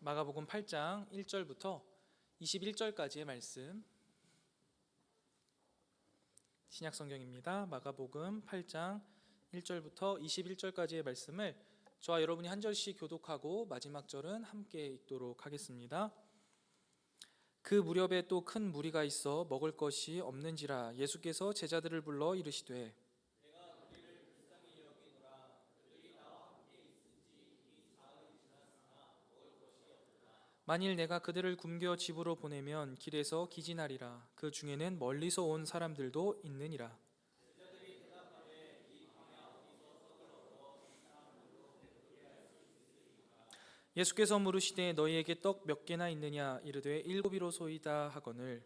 마가복음 8장 1절부터 21절까지의 말씀, 신약성경입니다. 마가복음 8장 1절부터 21절까지의 말씀을 저와 여러분이 한 절씩 교독하고 마지막 절은 함께 읽도록 하겠습니다. 그 무렵에 또 큰 무리가 있어 먹을 것이 없는지라 예수께서 제자들을 불러 이르시되 만일 내가 그들을 굶겨 집으로 보내면 길에서 기진하리라. 그 중에는 멀리서 온 사람들도 있느니라. 예수께서 물으시되 너희에게 떡 몇 개나 있느냐 이르되 일곱이로소이다 하거늘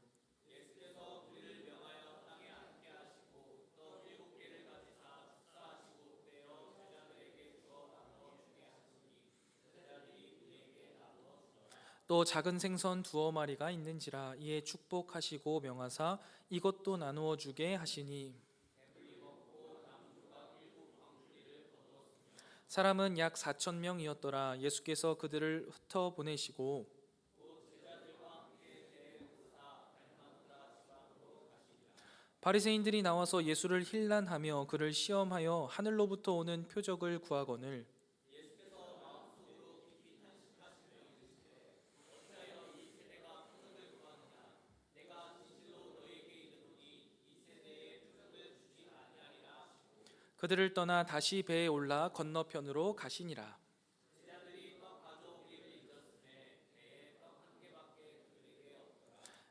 또 작은 생선 두어 마리가 있는지라 이에 축복하시고 명하사 이것도 나누어 주게 하시니 사람은 약 4천 명이었더라. 예수께서 그들을 흩어 보내시고 바리새인들이 나와서 예수를 힐난하며 그를 시험하여 하늘로부터 오는 표적을 구하거늘 그들을 떠나 다시 배에 올라 건너편으로 가시니라.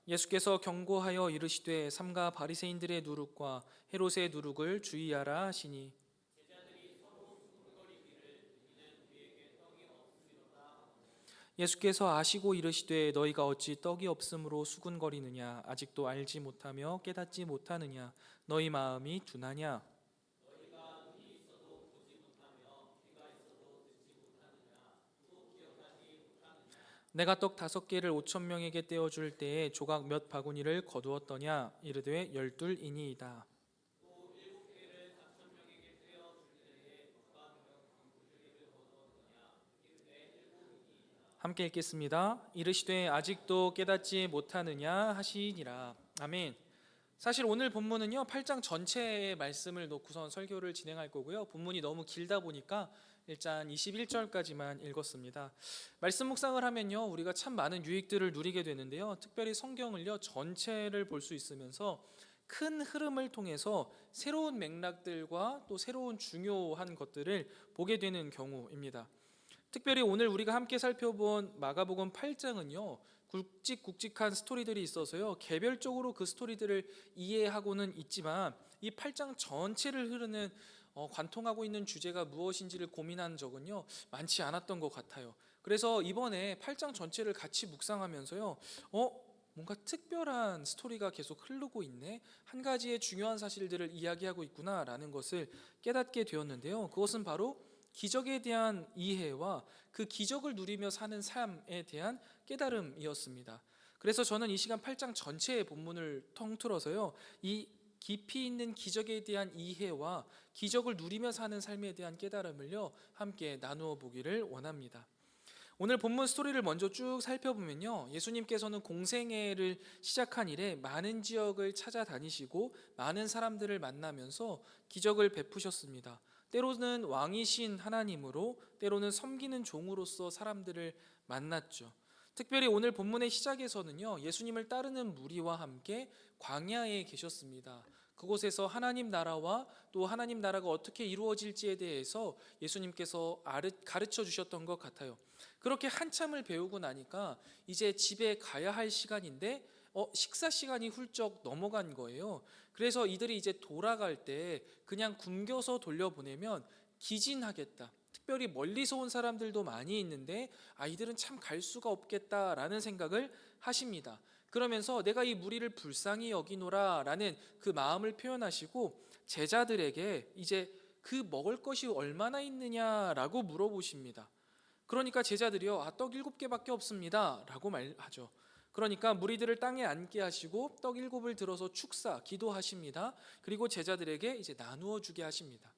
예수께서 경고하여 이르시되 삼가 바리새인들의 누룩과 헤롯의 누룩을 주의하라 하시니 예수께서 아시고 이르시되 너희가 어찌 떡이 없으므로 수군거리느냐 아직도 알지 못하며 깨닫지 못하느냐 너희 마음이 둔하냐 내가 떡 5개를 5천 명에게 떼어줄 때에 조각 몇 바구니를 거두었더냐 이르되 12이니이다. 함께 읽겠습니다. 이르시되 아직도 깨닫지 못하느냐 하시니라. 아멘. 사실 오늘 본문은요 8장 전체의 말씀을 놓고선 설교를 진행할 거고요. 본문이 너무 길다 보니까 일단 21절까지만 읽었습니다. 말씀 묵상을 하면요 우리가 참 많은 유익들을 누리게 되는데요. 특별히 성경을요 전체를 볼 수 있으면서 큰 흐름을 통해서 새로운 맥락들과 또 새로운 중요한 것들을 보게 되는 경우입니다. 특별히 오늘 우리가 함께 살펴본 마가복음 8장은요 굵직굵직한 스토리들이 있어서요 개별적으로 그 스토리들을 이해하고는 있지만 이 8장 전체를 흐르는 관통하고 있는 주제가 무엇인지를 고민한 적은요 많지 않았던 것 같아요. 그래서 이번에 8장 전체를 같이 묵상하면서요 뭔가 특별한 스토리가 계속 흐르고 있네, 한 가지의 중요한 사실들을 이야기하고 있구나라는 것을 깨닫게 되었는데요. 그것은 바로 기적에 대한 이해와 그 기적을 누리며 사는 삶에 대한 깨달음이었습니다. 그래서 저는 이 시간 8장 전체의 본문을 통틀어서요 이 깊이 있는 기적에 대한 이해와 기적을 누리며 사는 삶에 대한 깨달음을요 함께 나누어 보기를 원합니다. 오늘 본문 스토리를 먼저 쭉 살펴보면요 예수님께서는 공생애를 시작한 이래 많은 지역을 찾아다니시고 많은 사람들을 만나면서 기적을 베푸셨습니다. 때로는 왕이신 하나님으로, 때로는 섬기는 종으로서 사람들을 만났죠. 특별히 오늘 본문의 시작에서는요 예수님을 따르는 무리와 함께 광야에 계셨습니다. 그곳에서 하나님 나라와 또 하나님 나라가 어떻게 이루어질지에 대해서 예수님께서 가르쳐 주셨던 것 같아요. 그렇게 한참을 배우고 나니까 이제 집에 가야 할 시간인데 식사 시간이 훌쩍 넘어간 거예요. 그래서 이들이 이제 돌아갈 때 그냥 굶겨서 돌려보내면 기진하겠다. 특별히 멀리서 온 사람들도 많이 있는데 아이들은 참 갈 수가 없겠다라는 생각을 하십니다. 그러면서 내가 이 무리를 불쌍히 여기노라 라는 그 마음을 표현하시고 제자들에게 이제 그 먹을 것이 얼마나 있느냐라고 물어보십니다. 그러니까 제자들이요 떡 7개밖에 없습니다 라고 말하죠. 그러니까 무리들을 땅에 앉게 하시고 떡 7을 들어서 축사, 기도하십니다. 그리고 제자들에게 이제 나누어 주게 하십니다.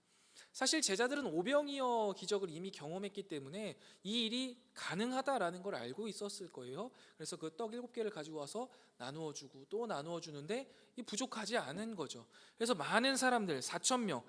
사실 제자들은 오병이어 기적을 이미 경험했기 때문에 이 일이 가능하다라는 걸 알고 있었을 거예요. 그래서 그 떡 7개를 가지고 와서 나누어 주고 또 나누어 주는데 이 부족하지 않은 거죠. 그래서 많은 사람들 4천 명,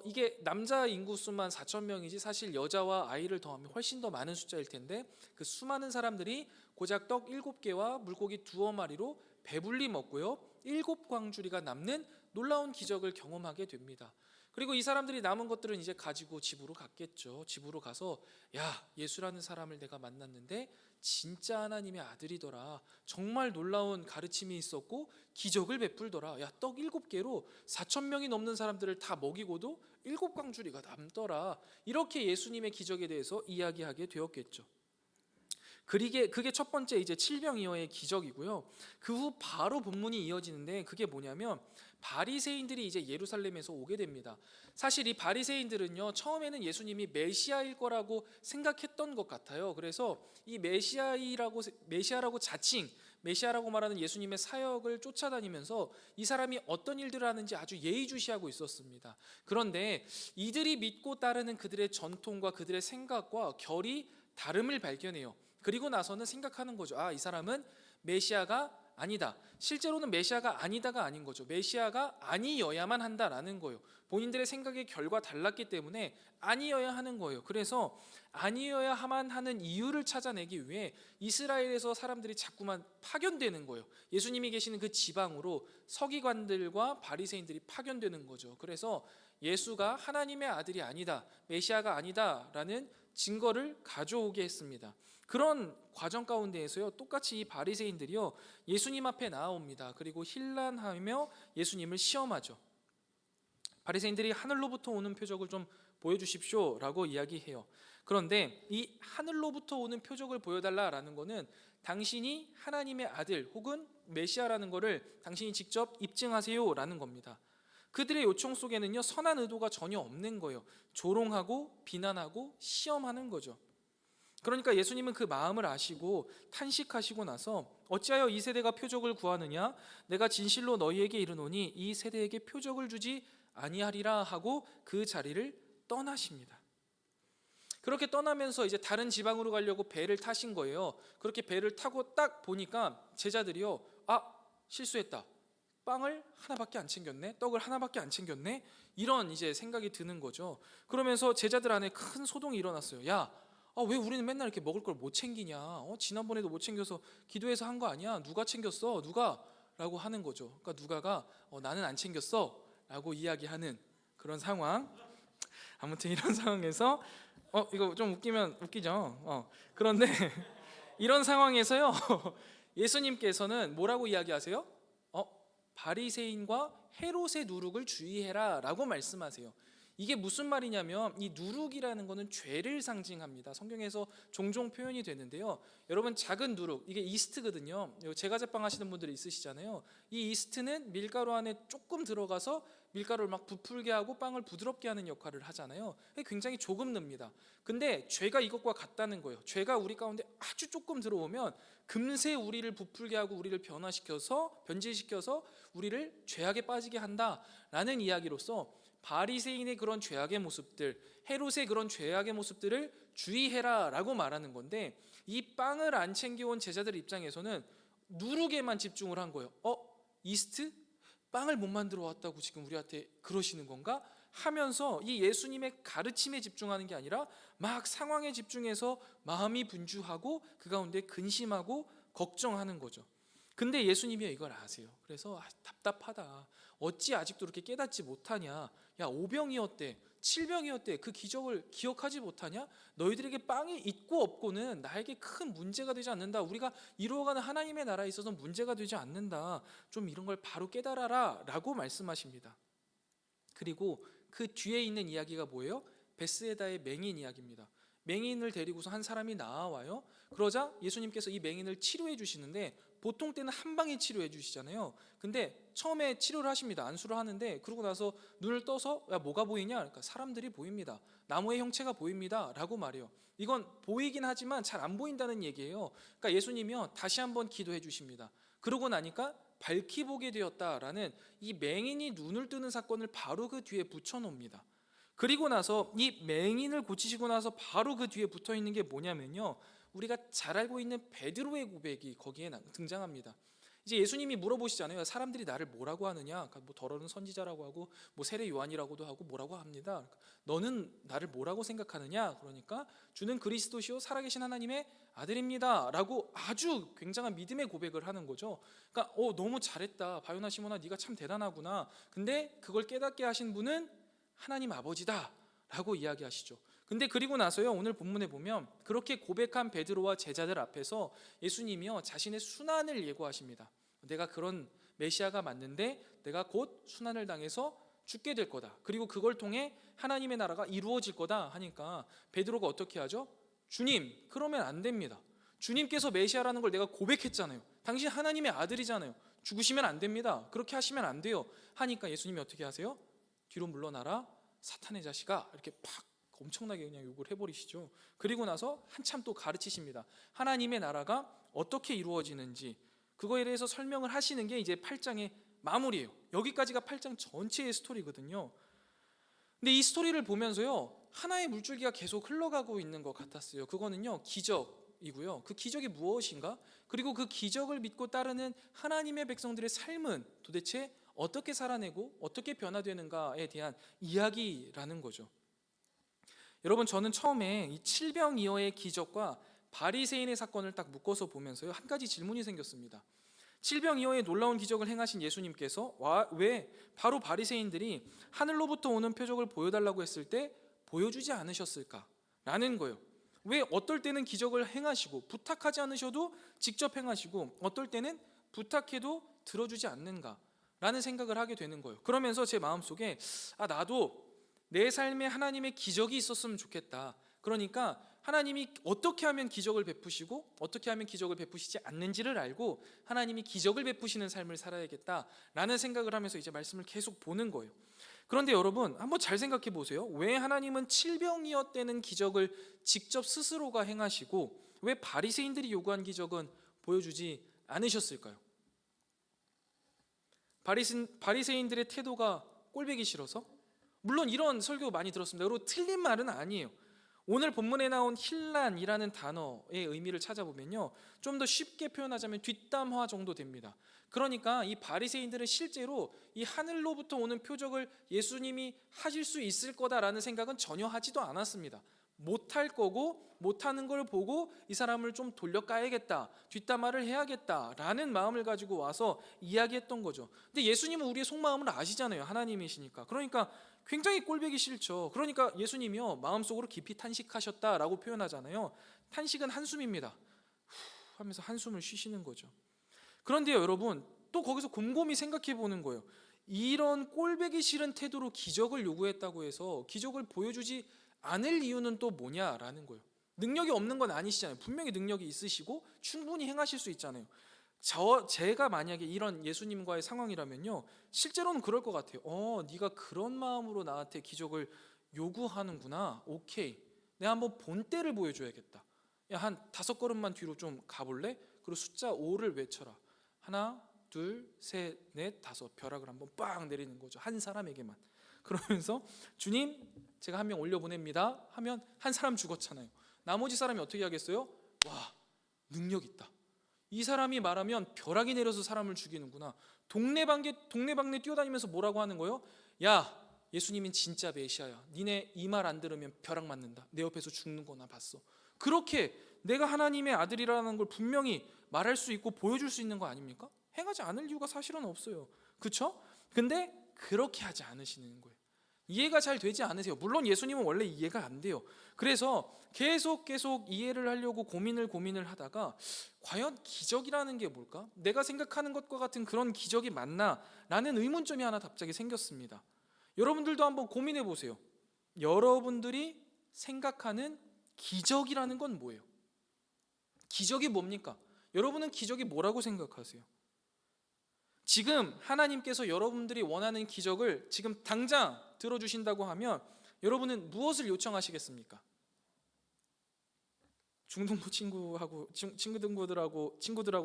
이게 남자 인구 수만 4천 명이지 사실 여자와 아이를 더하면 훨씬 더 많은 숫자일 텐데 그 수많은 사람들이 고작 떡 7개와 물고기 2어마리로 배불리 먹고요. 7광주리가 남는 놀라운 기적을 경험하게 됩니다. 그리고 이 사람들이 남은 것들은 이제 가지고 집으로 갔겠죠. 집으로 가서 야, 예수라는 사람을 내가 만났는데 진짜 하나님의 아들이더라. 정말 놀라운 가르침이 있었고 기적을 베풀더라. 야, 떡 7개로 4천 명이 넘는 사람들을 다 먹이고도 7광주리가 남더라. 이렇게 예수님의 기적에 대해서 이야기하게 되었겠죠. 그게 첫 번째 이제 칠병이어의 기적이고요. 그 후 바로 본문이 이어지는데 그게 뭐냐면 바리새인들이 이제 예루살렘에서 오게 됩니다. 사실 이 바리새인들은요, 처음에는 예수님이 메시아일 거라고 생각했던 것 같아요. 그래서 이 메시아라고 자칭, 메시아라고 말하는 예수님의 사역을 쫓아다니면서 이 사람이 어떤 일들을 하는지 아주 예의주시하고 있었습니다. 그런데 이들이 믿고 따르는 그들의 전통과 그들의 생각과 결이 다름을 발견해요. 그리고 나서는 생각하는 거죠. 아, 이 사람은 메시아가 아니다. 실제로는 메시아가 아니다가 아닌 거죠. 메시아가 아니어야만 한다라는 거예요. 본인들의 생각의 결과 달랐기 때문에 아니어야 하는 거예요. 그래서 아니어야만 하는 이유를 찾아내기 위해 이스라엘에서 사람들이 자꾸만 파견되는 거예요. 예수님이 계시는 그 지방으로 서기관들과 바리새인들이 파견되는 거죠. 그래서 예수가 하나님의 아들이 아니다, 메시아가 아니다라는 증거를 가져오게 했습니다. 그런 과정 가운데에서요, 똑같이 이 바리새인들이요, 예수님 앞에 나옵니다. 그리고 힐난하며 예수님을 시험하죠. 바리새인들이 하늘로부터 오는 표적을 좀 보여주십시오라고 이야기해요. 그런데 이 하늘로부터 오는 표적을 보여달라라는 것은 당신이 하나님의 아들 혹은 메시아라는 것을 당신이 직접 입증하세요라는 겁니다. 그들의 요청 속에는요, 선한 의도가 전혀 없는 거예요. 조롱하고 비난하고 시험하는 거죠. 그러니까 예수님은 그 마음을 아시고 탄식하시고 나서 어찌하여 이 세대가 표적을 구하느냐, 내가 진실로 너희에게 이르노니 이 세대에게 표적을 주지 아니하리라 하고 그 자리를 떠나십니다. 그렇게 떠나면서 이제 다른 지방으로 가려고 배를 타신 거예요. 그렇게 배를 타고 딱 보니까 제자들이요, 아, 실수했다, 빵을 하나밖에 안 챙겼네, 떡을 하나밖에 안 챙겼네, 이런 이제 생각이 드는 거죠. 그러면서 제자들 안에 큰 소동이 일어났어요. 야, 왜 우리는 맨날 이렇게 먹을 걸 못 챙기냐? 지난번에도 못 챙겨서 기도해서 한 거 아니야? 누가 챙겼어? 누가? 라고 하는 거죠. 그러니까 누가가 나는 안 챙겼어 라고 이야기하는 그런 상황. 아무튼 이런 상황에서 이거 좀 웃기면 웃기죠. 그런데 이런 상황에서요, 예수님께서는 뭐라고 이야기하세요? 바리새인과 헤롯의 누룩을 주의해라 라고 말씀하세요. 이게 무슨 말이냐면 이 누룩이라는 것은 죄를 상징합니다. 성경에서 종종 표현이 되는데요, 여러분, 작은 누룩, 이게 이스트거든요. 제과제빵 하시는 분들이 있으시잖아요. 이 이스트는 밀가루 안에 조금 들어가서 밀가루를 막 부풀게 하고 빵을 부드럽게 하는 역할을 하잖아요. 굉장히 조금 넣습니다. 근데 죄가 이것과 같다는 거예요. 죄가 우리 가운데 아주 조금 들어오면 금세 우리를 부풀게 하고 우리를 변질시켜서 우리를 죄악에 빠지게 한다라는 이야기로서 바리새인의 그런 죄악의 모습들, 헤롯의 그런 죄악의 모습들을 주의해라라고 말하는 건데, 이 빵을 안 챙겨온 제자들 입장에서는 누룩에만 집중을 한 거예요. 이스트? 빵을 못 만들어 왔다고 지금 우리한테 그러시는 건가? 하면서 이 예수님의 가르침에 집중하는 게 아니라 막 상황에 집중해서 마음이 분주하고 그 가운데 근심하고 걱정하는 거죠. 근데 예수님이 이걸 아세요. 그래서 답답하다, 어찌 아직도 이렇게 깨닫지 못하냐, 야, 5병이었대, 7병이었대, 그 기적을 기억하지 못하냐? 너희들에게 빵이 있고 없고는 나에게 큰 문제가 되지 않는다. 우리가 이루어가는 하나님의 나라에 있어서 문제가 되지 않는다. 좀 이런 걸 바로 깨달아라 라고 말씀하십니다. 그리고 그 뒤에 있는 이야기가 뭐예요? 베스에다의 맹인 이야기입니다. 맹인을 데리고서 한 사람이 나와요. 그러자 예수님께서 이 맹인을 치료해 주시는데, 보통 때는 한 방에 치료해 주시잖아요. 근데 처음에 치료를 하십니다. 안수를 하는데, 그러고 나서 눈을 떠서 야, 뭐가 보이냐? 그러니까 사람들이 보입니다. 나무의 형체가 보입니다 라고 말해요. 이건 보이긴 하지만 잘 안 보인다는 얘기예요. 그러니까 예수님이요, 다시 한번 기도해 주십니다. 그러고 나니까 밝히 보게 되었다라는 이 맹인이 눈을 뜨는 사건을 바로 그 뒤에 붙여놓습니다. 그리고 나서 이 맹인을 고치시고 나서 바로 그 뒤에 붙어 있는 게 뭐냐면요, 우리가 잘 알고 있는 베드로의 고백이 거기에 등장합니다. 이제 예수님이 물어보시잖아요. 사람들이 나를 뭐라고 하느냐? 뭐 더러는 선지자라고 하고 뭐 세례 요한이라고도 하고 뭐라고 합니다. 너는 나를 뭐라고 생각하느냐? 그러니까 주는 그리스도시요 살아계신 하나님의 아들입니다라고 아주 굉장한 믿음의 고백을 하는 거죠. 그러니까 너무 잘했다. 바요나 시모나 네가 참 대단하구나. 근데 그걸 깨닫게 하신 분은 하나님 아버지다라고 이야기하시죠. 근데 그리고 나서요, 오늘 본문에 보면 그렇게 고백한 베드로와 제자들 앞에서 예수님이요 자신의 순환을 예고하십니다. 내가 그런 메시아가 맞는데 내가 곧 순환을 당해서 죽게 될 거다. 그리고 그걸 통해 하나님의 나라가 이루어질 거다 하니까 베드로가 어떻게 하죠? 주님, 그러면 안 됩니다. 주님께서 메시아라는 걸 내가 고백했잖아요. 당신 하나님의 아들이잖아요. 죽으시면 안 됩니다. 그렇게 하시면 안 돼요. 하니까 예수님이 어떻게 하세요? 뒤로 물러나라 사탄의 자식아, 이렇게 팍 엄청나게 그냥 욕을 해버리시죠. 그리고 나서 한참 또 가르치십니다. 하나님의 나라가 어떻게 이루어지는지 그거에 대해서 설명을 하시는 게 이제 8장의 마무리예요. 여기까지가 8장 전체의 스토리거든요. 근데 이 스토리를 보면서요, 하나의 물줄기가 계속 흘러가고 있는 것 같았어요. 그거는요, 기적이고요. 그 기적이 무엇인가? 그리고 그 기적을 믿고 따르는 하나님의 백성들의 삶은 도대체 어떻게 살아내고 어떻게 변화되는가에 대한 이야기라는 거죠. 여러분, 저는 처음에 이 칠병이어의 기적과 바리새인의 사건을 딱 묶어서 보면서요, 한 가지 질문이 생겼습니다. 칠병이어의 놀라운 기적을 행하신 예수님께서 왜 바로 바리새인들이 하늘로부터 오는 표적을 보여달라고 했을 때 보여주지 않으셨을까? 라는 거예요. 왜 어떨 때는 기적을 행하시고 부탁하지 않으셔도 직접 행하시고 어떨 때는 부탁해도 들어주지 않는가? 라는 생각을 하게 되는 거예요. 그러면서 제 마음속에 나도 내 삶에 하나님의 기적이 있었으면 좋겠다. 그러니까 하나님이 어떻게 하면 기적을 베푸시고 어떻게 하면 기적을 베푸시지 않는지를 알고 하나님이 기적을 베푸시는 삶을 살아야겠다라는 생각을 하면서 이제 말씀을 계속 보는 거예요. 그런데 여러분, 한번 잘 생각해 보세요. 왜 하나님은 칠병이어 때는 기적을 직접 스스로가 행하시고 왜 바리새인들이 요구한 기적은 보여주지 않으셨을까요? 바리새인들의 태도가 꼴보기 싫어서? 물론 이런 설교 많이 들었습니다. 그리고 틀린 말은 아니에요. 오늘 본문에 나온 힐란이라는 단어의 의미를 찾아보면요, 좀 더 쉽게 표현하자면 뒷담화 정도 됩니다. 그러니까 이 바리새인들은 실제로 이 하늘로부터 오는 표적을 예수님이 하실 수 있을 거다라는 생각은 전혀 하지도 않았습니다. 못할 거고 못하는 걸 보고 이 사람을 좀 돌려까야겠다, 뒷담화를 해야겠다라는 마음을 가지고 와서 이야기했던 거죠. 근데 예수님은 우리의 속마음을 아시잖아요. 하나님이시니까. 그러니까 굉장히 꼴보기 싫죠. 그러니까 예수님이요 마음속으로 깊이 탄식하셨다라고 표현하잖아요. 탄식은 한숨입니다. 후 하면서 한숨을 쉬시는 거죠. 그런데요, 여러분, 또 거기서 곰곰이 생각해 보는 거예요. 이런 꼴보기 싫은 태도로 기적을 요구했다고 해서 기적을 보여주지 않을 이유는 또 뭐냐라는 거예요. 능력이 없는 건 아니시잖아요. 분명히 능력이 있으시고 충분히 행하실 수 있잖아요. 제가 만약에 이런 예수님과의 상황이라면요, 실제로는 그럴 것 같아요. 네가 그런 마음으로 나한테 기적을 요구하는구나. 오케이, 내가 한번 본때를 보여줘야겠다. 야, 한 5걸음만 뒤로 좀 가볼래? 그리고 숫자 5를 외쳐라. 하나, 둘, 셋, 넷, 다섯. 벼락을 한번 빵 내리는 거죠. 한 사람에게만. 그러면서 주님, 제가 한 명 올려보냅니다 하면 한 사람 죽었잖아요. 나머지 사람이 어떻게 하겠어요? 와, 능력 있다. 이 사람이 말하면 벼락이 내려서 사람을 죽이는구나. 동네방네 뛰어다니면서 뭐라고 하는 거예요? 야, 예수님은 진짜 메시아야. 니네 이 말 안 들으면 벼락 맞는다. 내 옆에서 죽는 거 나 봤어. 그렇게 내가 하나님의 아들이라는 걸 분명히 말할 수 있고 보여줄 수 있는 거 아닙니까? 행하지 않을 이유가 사실은 없어요. 그렇죠? 근데 그렇게 하지 않으시는 거예요. 이해가 잘 되지 않으세요. 물론 예수님은 원래 이해가 안 돼요. 그래서 계속 이해를 하려고 고민을 하다가 과연 기적이라는 게 뭘까? 내가 생각하는 것과 같은 그런 기적이 맞나? 라는 의문점이 하나 갑자기 생겼습니다. 여러분들도 한번 고민해 보세요. 여러분들이 생각하는 기적이라는 건 뭐예요? 기적이 뭡니까? 여러분은 기적이 뭐라고 생각하세요? 지금 하나님께서 여러분들이 원하는 기적을 지금 당장 들어주신다고 하면 여러분은 무엇을 요청하시겠습니까? 중등부 친구들하고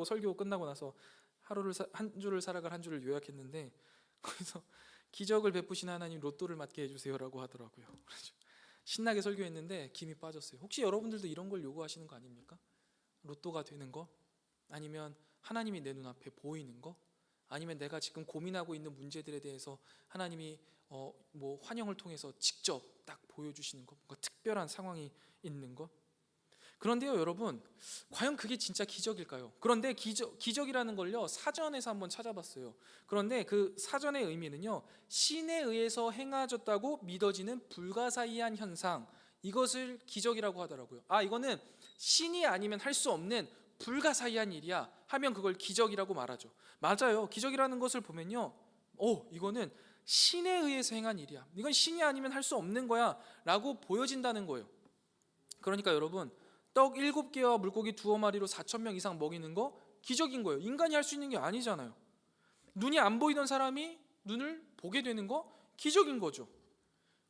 설교 끝나고 나서 한 주를 살아갈 한 주를 요약했는데 거기서 기적을 베푸신 하나님 로또를 맞게 해주세요라고 하더라고요. 신나게 설교했는데 김이 빠졌어요. 혹시 여러분들도 이런 걸 요구하시는 거 아닙니까? 로또가 되는 거? 아니면 하나님이 내 눈앞에 보이는 거? 아니면 내가 지금 고민하고 있는 문제들에 대해서 하나님이 환영을 통해서 직접 딱 보여주시는 거, 뭔가 특별한 상황이 있는 거. 그런데요 여러분, 과연 그게 진짜 기적일까요? 그런데 기적이라는 걸요 사전에서 한번 찾아봤어요. 그런데 그 사전의 의미는요, 신에 의해서 행하졌다고 믿어지는 불가사의한 현상, 이것을 기적이라고 하더라고요. 이거는 신이 아니면 할 수 없는 불가사의한 일이야 하면 그걸 기적이라고 말하죠. 맞아요. 기적이라는 것을 보면요, 이거는 신에 의해서 행한 일이야, 이건 신이 아니면 할 수 없는 거야 라고 보여진다는 거예요. 그러니까 여러분, 떡 7개와 물고기 2마리로 4,000명 이상 먹이는 거 기적인 거예요. 인간이 할 수 있는 게 아니잖아요. 눈이 안 보이던 사람이 눈을 보게 되는 거 기적인 거죠.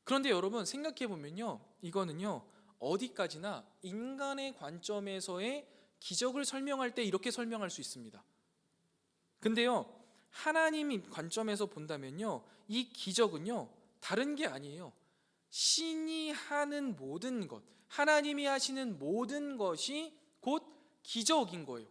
그런데 여러분 생각해 보면요, 이거는요 어디까지나 인간의 관점에서의 기적을 설명할 때 이렇게 설명할 수 있습니다. 근데요 하나님 관점에서 본다면요, 이 기적은요 다른 게 아니에요. 신이 하는 모든 것, 하나님이 하시는 모든 것이 곧 기적인 거예요.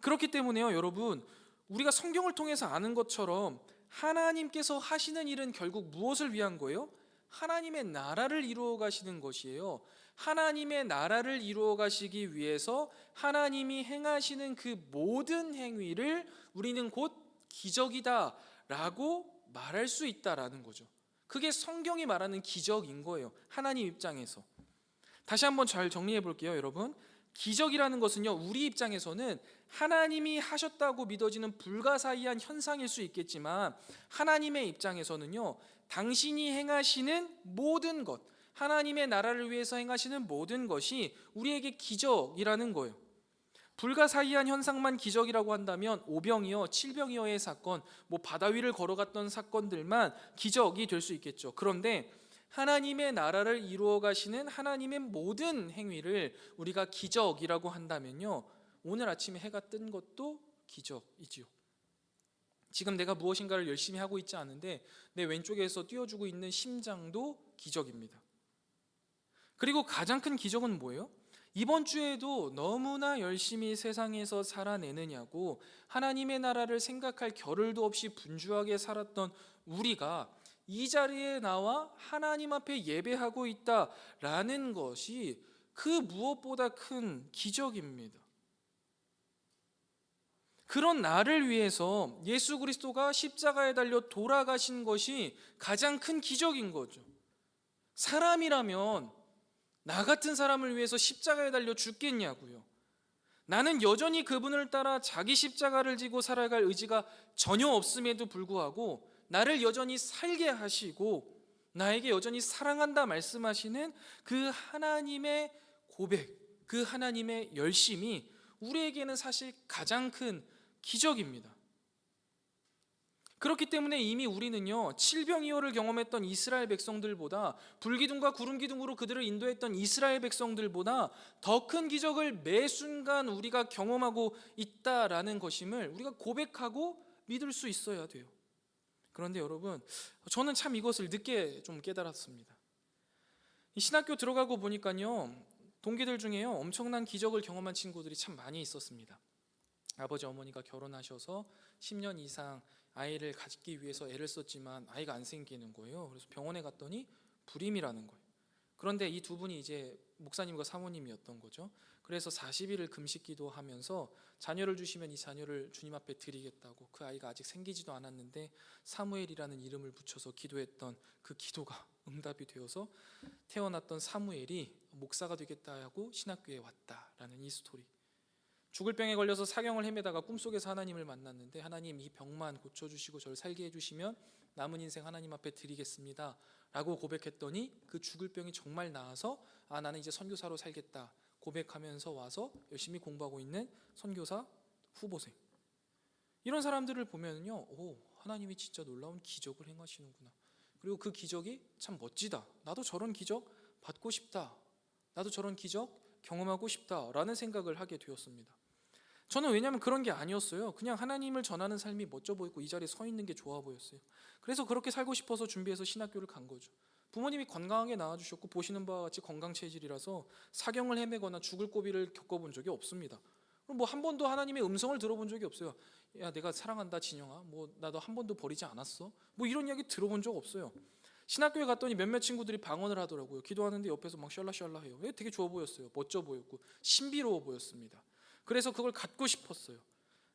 그렇기 때문에요 여러분, 우리가 성경을 통해서 아는 것처럼 하나님께서 하시는 일은 결국 무엇을 위한 거예요? 하나님의 나라를 이루어 가시는 것이에요. 하나님의 나라를 이루어 가시기 위해서 하나님이 행하시는 그 모든 행위를 우리는 곧 기적이다 라고 말할 수 있다라는 거죠. 그게 성경이 말하는 기적인 거예요, 하나님 입장에서. 다시 한번 잘 정리해 볼게요 여러분. 기적이라는 것은요, 우리 입장에서는 하나님이 하셨다고 믿어지는 불가사의한 현상일 수 있겠지만, 하나님의 입장에서는요, 당신이 행하시는 모든 것, 하나님의 나라를 위해서 행하시는 모든 것이 우리에게 기적이라는 거예요. 불가사의한 현상만 기적이라고 한다면 오병이어, 칠병이어의 사건, 바다 위를 걸어갔던 사건들만 기적이 될 수 있겠죠. 그런데 하나님의 나라를 이루어 가시는 하나님의 모든 행위를 우리가 기적이라고 한다면요, 오늘 아침에 해가 뜬 것도 기적이지요. 지금 내가 무엇인가를 열심히 하고 있지 않은데 내 왼쪽에서 뛰어주고 있는 심장도 기적입니다. 그리고 가장 큰 기적은 뭐예요? 이번 주에도 너무나 열심히 세상에서 살아내느냐고 하나님의 나라를 생각할 겨를도 없이 분주하게 살았던 우리가 이 자리에 나와 하나님 앞에 예배하고 있다라는 것이 그 무엇보다 큰 기적입니다. 그런 나를 위해서 예수 그리스도가 십자가에 달려 돌아가신 것이 가장 큰 기적인 거죠. 사람이라면 나 같은 사람을 위해서 십자가에 달려 죽겠냐고요. 나는 여전히 그분을 따라 자기 십자가를 지고 살아갈 의지가 전혀 없음에도 불구하고 나를 여전히 살게 하시고 나에게 여전히 사랑한다 말씀하시는 그 하나님의 고백, 그 하나님의 열심이 우리에게는 사실 가장 큰 기적입니다. 그렇기 때문에 이미 우리는요, 칠병이어를 경험했던 이스라엘 백성들보다, 불기둥과 구름기둥으로 그들을 인도했던 이스라엘 백성들보다 더 큰 기적을 매 순간 우리가 경험하고 있다라는 것임을 우리가 고백하고 믿을 수 있어야 돼요. 그런데 여러분, 저는 참 이것을 늦게 좀 깨달았습니다. 신학교 들어가고 보니까요, 동기들 중에요 엄청난 기적을 경험한 친구들이 참 많이 있었습니다. 아버지 어머니가 결혼하셔서 10년 이상 아이를 갖기 위해서 애를 썼지만 아이가 안 생기는 거예요. 그래서 병원에 갔더니 불임이라는 거예요. 그런데 이 두 분이 이제 목사님과 사모님이었던 거죠. 그래서 40일을 금식 기도하면서 자녀를 주시면 이 자녀를 주님 앞에 드리겠다고, 그 아이가 아직 생기지도 않았는데 사무엘이라는 이름을 붙여서 기도했던 그 기도가 응답이 되어서 태어났던 사무엘이 목사가 되겠다 하고 신학교에 왔다라는 이 스토리. 죽을 병에 걸려서 사경을 헤매다가 꿈속에서 하나님을 만났는데, 하나님 이 병만 고쳐주시고 저를 살게 해주시면 남은 인생 하나님 앞에 드리겠습니다 라고 고백했더니 그 죽을 병이 정말 나아서 나는 이제 선교사로 살겠다 고백하면서 와서 열심히 공부하고 있는 선교사 후보생. 이런 사람들을 보면요, 하나님이 진짜 놀라운 기적을 행하시는구나, 그리고 그 기적이 참 멋지다, 나도 저런 기적 받고 싶다, 나도 저런 기적 경험하고 싶다라는 생각을 하게 되었습니다. 저는 왜냐하면 그런 게 아니었어요. 그냥 하나님을 전하는 삶이 멋져 보이고 이 자리에 서 있는 게 좋아 보였어요. 그래서 그렇게 살고 싶어서 준비해서 신학교를 간 거죠. 부모님이 건강하게 낳아주셨고 보시는 바와 같이 건강 체질이라서 사경을 헤매거나 죽을 고비를 겪어본 적이 없습니다. 뭐 한 번도 하나님의 음성을 들어본 적이 없어요. 야, 내가 사랑한다 진영아, 뭐 나도 한 번도 버리지 않았어, 뭐 이런 이야기 들어본 적 없어요. 신학교에 갔더니 몇몇 친구들이 방언을 하더라고요. 기도하는데 옆에서 막 샬라샬라 해요. 되게 좋아 보였어요. 멋져 보였고 신비로워 보였습니다. 그래서 그걸 갖고 싶었어요.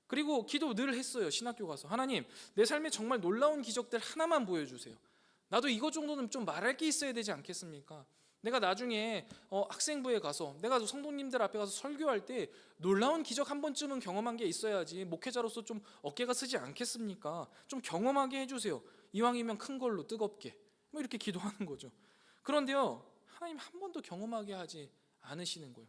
그리고 기도 늘 했어요. 신학교 가서 하나님, 내 삶에 정말 놀라운 기적들 하나만 보여주세요. 나도 이것 정도는 좀 말할 게 있어야 되지 않겠습니까? 내가 나중에 학생부에 가서 내가 성도님들 앞에 가서 설교할 때 놀라운 기적 한 번쯤은 경험한 게 있어야지 목회자로서 좀 어깨가 쓰지 않겠습니까? 좀 경험하게 해주세요. 이왕이면 큰 걸로 뜨겁게, 뭐 이렇게 기도하는 거죠. 그런데요, 하나님 한 번도 경험하게 하지 않으시는 거예요.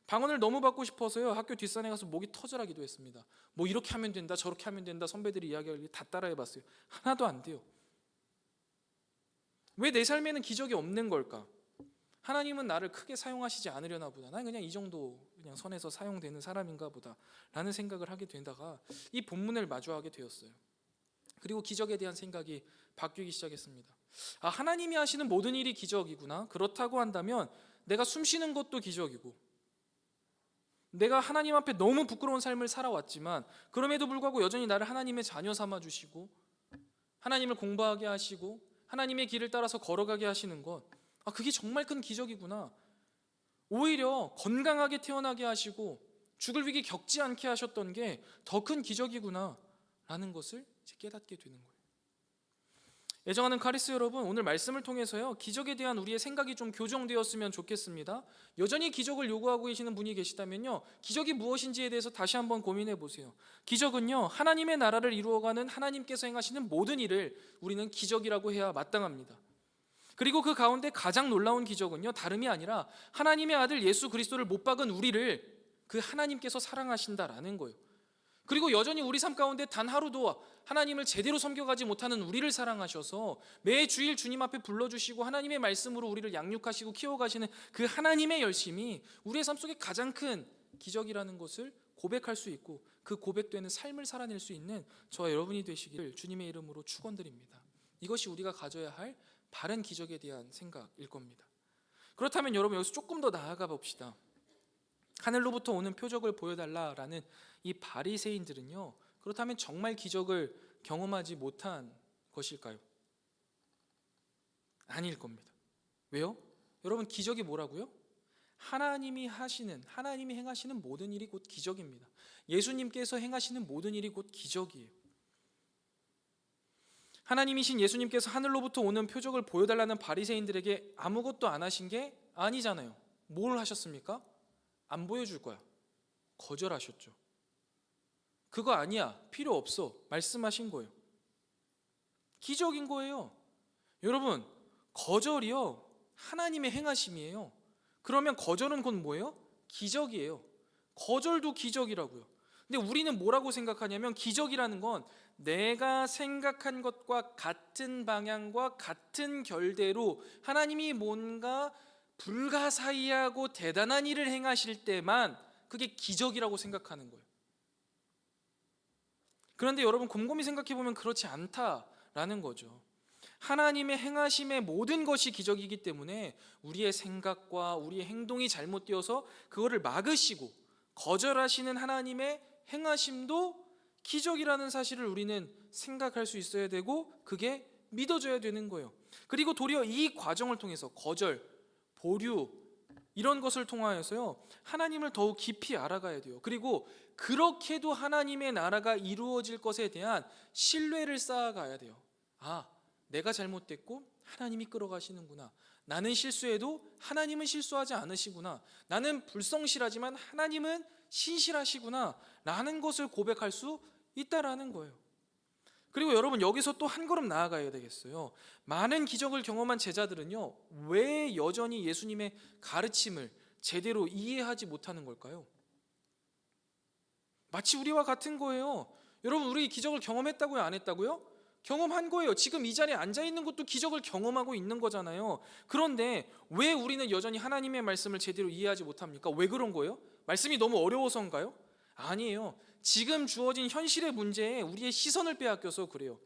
방언을 너무 받고 싶어서요, 학교 뒷산에 가서 목이 터져라 기도했습니다. 뭐 이렇게 하면 된다, 저렇게 하면 된다, 선배들이 이야기하길 다 따라해봤어요. 하나도 안 돼요. 왜 내 삶에는 기적이 없는 걸까? 하나님은 나를 크게 사용하시지 않으려나 보다. 난 그냥 이 정도 그냥 선에서 사용되는 사람인가 보다 라는 생각을 하게 되다가 이 본문을 마주하게 되었어요. 그리고 기적에 대한 생각이 바뀌기 시작했습니다. 하나님이 하시는 모든 일이 기적이구나. 그렇다고 한다면 내가 숨 쉬는 것도 기적이고, 내가 하나님 앞에 너무 부끄러운 삶을 살아왔지만 그럼에도 불구하고 여전히 나를 하나님의 자녀 삼아 주시고 하나님을 공부하게 하시고 하나님의 길을 따라서 걸어가게 하시는 것, 그게 정말 큰 기적이구나. 오히려 건강하게 태어나게 하시고 죽을 위기 겪지 않게 하셨던 게 더 큰 기적이구나 라는 것을 깨닫게 되는 거예요. 애정하는 카리스 여러분, 오늘 말씀을 통해서요, 기적에 대한 우리의 생각이 좀 교정되었으면 좋겠습니다. 여전히 기적을 요구하고 계시는 분이 계시다면요, 기적이 무엇인지에 대해서 다시 한번 고민해 보세요. 기적은요, 하나님의 나라를 이루어가는 하나님께서 행하시는 모든 일을 우리는 기적이라고 해야 마땅합니다. 그리고 그 가운데 가장 놀라운 기적은요, 다름이 아니라 하나님의 아들 예수 그리스도를 못 박은 우리를 그 하나님께서 사랑하신다라는 거예요. 그리고 여전히 우리 삶 가운데 단 하루도 하나님을 제대로 섬겨가지 못하는 우리를 사랑하셔서 매 주일 주님 앞에 불러주시고 하나님의 말씀으로 우리를 양육하시고 키워가시는 그 하나님의 열심이 우리의 삶 속에 가장 큰 기적이라는 것을 고백할 수 있고, 그 고백되는 삶을 살아낼 수 있는 저와 여러분이 되시기를 주님의 이름으로 축원드립니다. 이것이 우리가 가져야 할 바른 기적에 대한 생각일 겁니다. 그렇다면 여러분, 여기서 조금 더 나아가 봅시다. 하늘로부터 오는 표적을 보여달라라는 이 바리새인들은요, 그렇다면 정말 기적을 경험하지 못한 것일까요? 아닐 겁니다. 왜요? 여러분, 기적이 뭐라고요? 하나님이 행하시는 모든 일이 곧 기적입니다. 예수님께서 행하시는 모든 일이 곧 기적이에요. 하나님이신 예수님께서 하늘로부터 오는 표적을 보여달라는 바리새인들에게 아무것도 안 하신 게 아니잖아요. 뭘 하셨습니까? 안 보여줄 거야. 거절하셨죠. 그거 아니야, 필요 없어, 말씀하신 거예요. 기적인 거예요. 여러분, 거절이요, 하나님의 행하심이에요. 그러면 거절은 곧 뭐예요? 기적이에요. 거절도 기적이라고요. 근데 우리는 뭐라고 생각하냐면, 기적이라는 건 내가 생각한 것과 같은 방향과 같은 결대로 하나님이 뭔가 불가사의하고 대단한 일을 행하실 때만 그게 기적이라고 생각하는 거예요. 그런데 여러분, 곰곰이 생각해 보면 그렇지 않다라는 거죠. 하나님의 행하심의 모든 것이 기적이기 때문에 우리의 생각과 우리의 행동이 잘못되어서 그거를 막으시고 거절하시는 하나님의 행하심도 기적이라는 사실을 우리는 생각할 수 있어야 되고, 그게 믿어져야 되는 거예요. 그리고 도리어 이 과정을 통해서 거절, 보류, 이런 것을 통하여서요, 하나님을 더욱 깊이 알아가야 돼요. 그리고 그렇게도 하나님의 나라가 이루어질 것에 대한 신뢰를 쌓아가야 돼요. 내가 잘못됐고 하나님이 끌어가시는구나. 나는 실수해도 하나님은 실수하지 않으시구나. 나는 불성실하지만 하나님은 신실하시구나 라는 것을 고백할 수 있다라는 거예요. 그리고 여러분, 여기서 또 한 걸음 나아가야 되겠어요. 많은 기적을 경험한 제자들은요, 왜 여전히 예수님의 가르침을 제대로 이해하지 못하는 걸까요? 마치 우리와 같은 거예요. 여러분, 우리 기적을 경험했다고요, 안 했다고요? 경험한 거예요. 지금 이 자리에 앉아 있는 것도 기적을 경험하고 있는 거잖아요. 그런데 왜 우리는 여전히 하나님의 말씀을 제대로 이해하지 못합니까? 왜 그런 거예요? 말씀이 너무 어려워서인가요? 아니에요. 지금 주어진 현실의 문제에 우리의 시선을 빼앗겨서 그래요.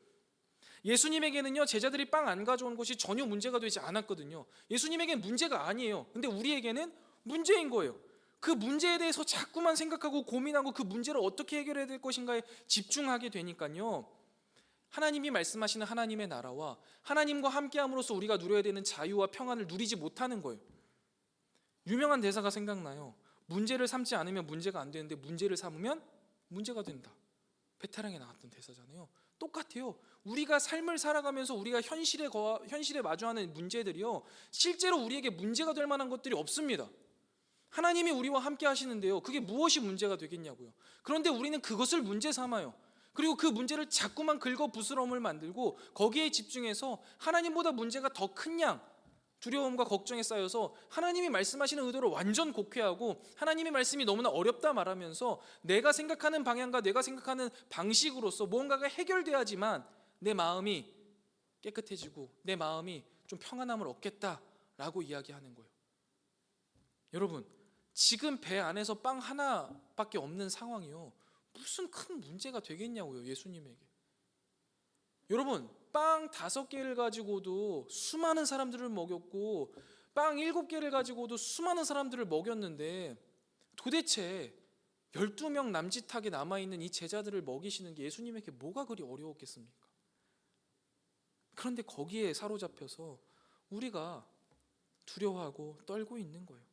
예수님에게는요, 제자들이 빵 안 가져온 것이 전혀 문제가 되지 않았거든요. 예수님에게는 문제가 아니에요. 근데 우리에게는 문제인 거예요. 그 문제에 대해서 자꾸만 생각하고 고민하고 그 문제를 어떻게 해결해야 될 것인가에 집중하게 되니까요, 하나님이 말씀하시는 하나님의 나라와 하나님과 함께함으로써 우리가 누려야 되는 자유와 평안을 누리지 못하는 거예요. 유명한 대사가 생각나요. 문제를 삼지 않으면 문제가 안 되는데 문제를 삼으면 문제가 된다. 베테랑에 나왔던 대사잖아요. 똑같아요. 우리가 삶을 살아가면서 우리가 현실에 마주하는 문제들이요, 실제로 우리에게 문제가 될 만한 것들이 없습니다. 하나님이 우리와 함께 하시는데요, 그게 무엇이 문제가 되겠냐고요. 그런데 우리는 그것을 문제 삼아요. 그리고 그 문제를 자꾸만 긁어 부스럼을 만들고 거기에 집중해서 하나님보다 문제가 더 큰 양, 두려움과 걱정에 쌓여서 하나님이 말씀하시는 의도를 완전 곡해하고 하나님의 말씀이 너무나 어렵다 말하면서 내가 생각하는 방향과 내가 생각하는 방식으로서 무언가가 해결돼야지만 내 마음이 깨끗해지고 내 마음이 좀 평안함을 얻겠다라고 이야기하는 거예요. 여러분, 지금 배 안에서 빵 하나밖에 없는 상황이요, 무슨 큰 문제가 되겠냐고요, 예수님에게. 여러분, 빵 5개를 가지고도 수많은 사람들을 먹였고 빵 7개를 가지고도 수많은 사람들을 먹였는데 도대체 12명 남짓하게 남아있는 이 제자들을 먹이시는 게 예수님에게 뭐가 그리 어려웠겠습니까? 그런데 거기에 사로잡혀서 우리가 두려워하고 떨고 있는 거예요.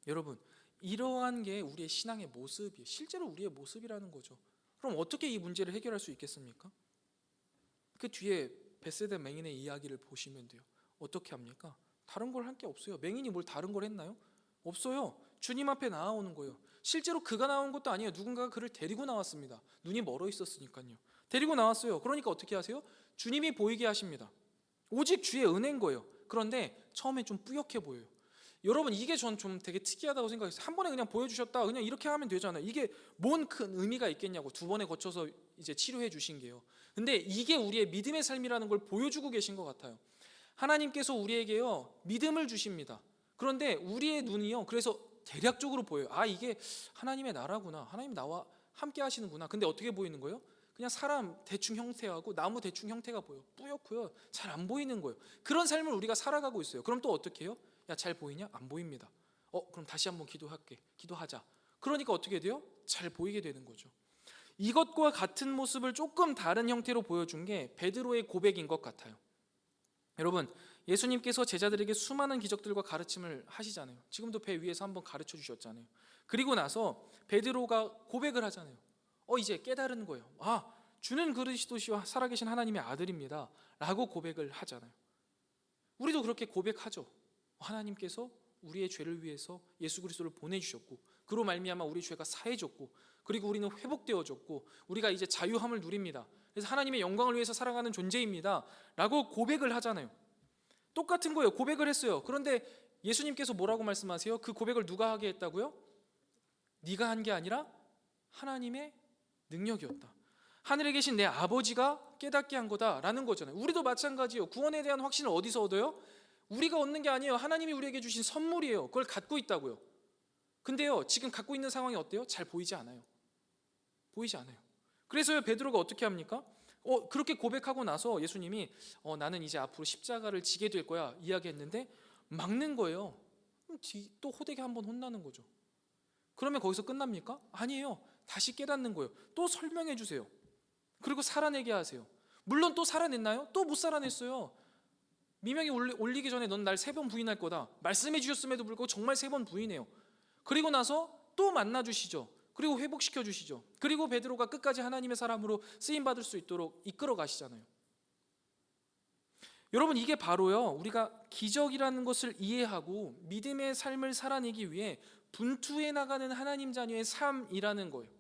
여러분, 이러한 게 우리의 신앙의 모습이에요. 실제로 우리의 모습이라는 거죠. 그럼 어떻게 이 문제를 해결할 수 있겠습니까? 그 뒤에 벳세다 맹인의 이야기를 보시면 돼요. 어떻게 합니까? 다른 걸 할 게 없어요. 맹인이 뭘 다른 걸 했나요? 없어요. 주님 앞에 나아오는 거예요. 실제로 그가 나온 것도 아니에요. 누군가가 그를 데리고 나왔습니다. 눈이 멀어 있었으니까요. 데리고 나왔어요. 그러니까 어떻게 하세요? 주님이 보이게 하십니다. 오직 주의 은혜인 거예요. 그런데 처음에 좀 뿌옇게 보여요. 여러분, 이게 전 좀 되게 특이하다고 생각했어요. 한 번에 그냥 보여주셨다, 그냥 이렇게 하면 되잖아요. 이게 뭔 큰 의미가 있겠냐고. 2번에 거쳐서 이제 치료해 주신 게요. 근데 이게 우리의 믿음의 삶이라는 걸 보여주고 계신 것 같아요. 하나님께서 우리에게요, 믿음을 주십니다. 그런데 우리의 눈이요, 그래서 대략적으로 보여요. 아, 이게 하나님의 나라구나, 하나님 나와 함께 하시는구나. 근데 어떻게 보이는 거예요? 그냥 사람 대충 형태하고 나무 대충 형태가 보여. 뿌옇고요, 잘 안 보이는 거예요. 그런 삶을 우리가 살아가고 있어요. 그럼 또 어떻게 해요? 야, 잘 보이냐? 안 보입니다. 그럼 다시 한번 기도하자. 그러니까 어떻게 돼요? 잘 보이게 되는 거죠. 이것과 같은 모습을 조금 다른 형태로 보여준 게 베드로의 고백인 것 같아요. 여러분, 예수님께서 제자들에게 수많은 기적들과 가르침을 하시잖아요. 지금도 배 위에서 한번 가르쳐 주셨잖아요. 그리고 나서 베드로가 고백을 하잖아요. 이제 깨달은 거예요. 아, 주는 그리스도시와 살아계신 하나님의 아들입니다 라고 고백을 하잖아요. 우리도 그렇게 고백하죠. 하나님께서 우리의 죄를 위해서 예수 그리스도를 보내주셨고 그로 말미암아 우리 죄가 사해졌고 그리고 우리는 회복되어졌고 우리가 이제 자유함을 누립니다. 그래서 하나님의 영광을 위해서 살아가는 존재입니다 라고 고백을 하잖아요. 똑같은 거예요. 고백을 했어요. 그런데 예수님께서 뭐라고 말씀하세요? 그 고백을 누가 하게 했다고요? 네가 한 게 아니라 하나님의 능력이었다. 하늘에 계신 내 아버지가 깨닫게 한 거다라는 거잖아요. 우리도 마찬가지예요. 구원에 대한 확신을 어디서 얻어요? 우리가 얻는 게 아니에요. 하나님이 우리에게 주신 선물이에요. 그걸 갖고 있다고요. 근데요, 지금 갖고 있는 상황이 어때요? 잘 보이지 않아요. 보이지 않아요. 그래서요, 베드로가 어떻게 합니까? 그렇게 고백하고 나서 예수님이 나는 이제 앞으로 십자가를 지게 될 거야 이야기했는데 막는 거예요. 또 호되게 한번 혼나는 거죠. 그러면 거기서 끝납니까? 아니에요. 다시 깨닫는 거예요. 또 설명해 주세요. 그리고 살아내게 하세요. 물론 또 살아냈나요? 또 못 살아냈어요. 미명이 올리기 전에 넌 날 3번 부인할 거다 말씀해 주셨음에도 불구하고 정말 3번 부인해요. 그리고 나서 또 만나 주시죠. 그리고 회복시켜 주시죠. 그리고 베드로가 끝까지 하나님의 사람으로 쓰임 받을 수 있도록 이끌어 가시잖아요. 여러분, 이게 바로요, 우리가 기적이라는 것을 이해하고 믿음의 삶을 살아내기 위해 분투해 나가는 하나님 자녀의 삶이라는 거예요.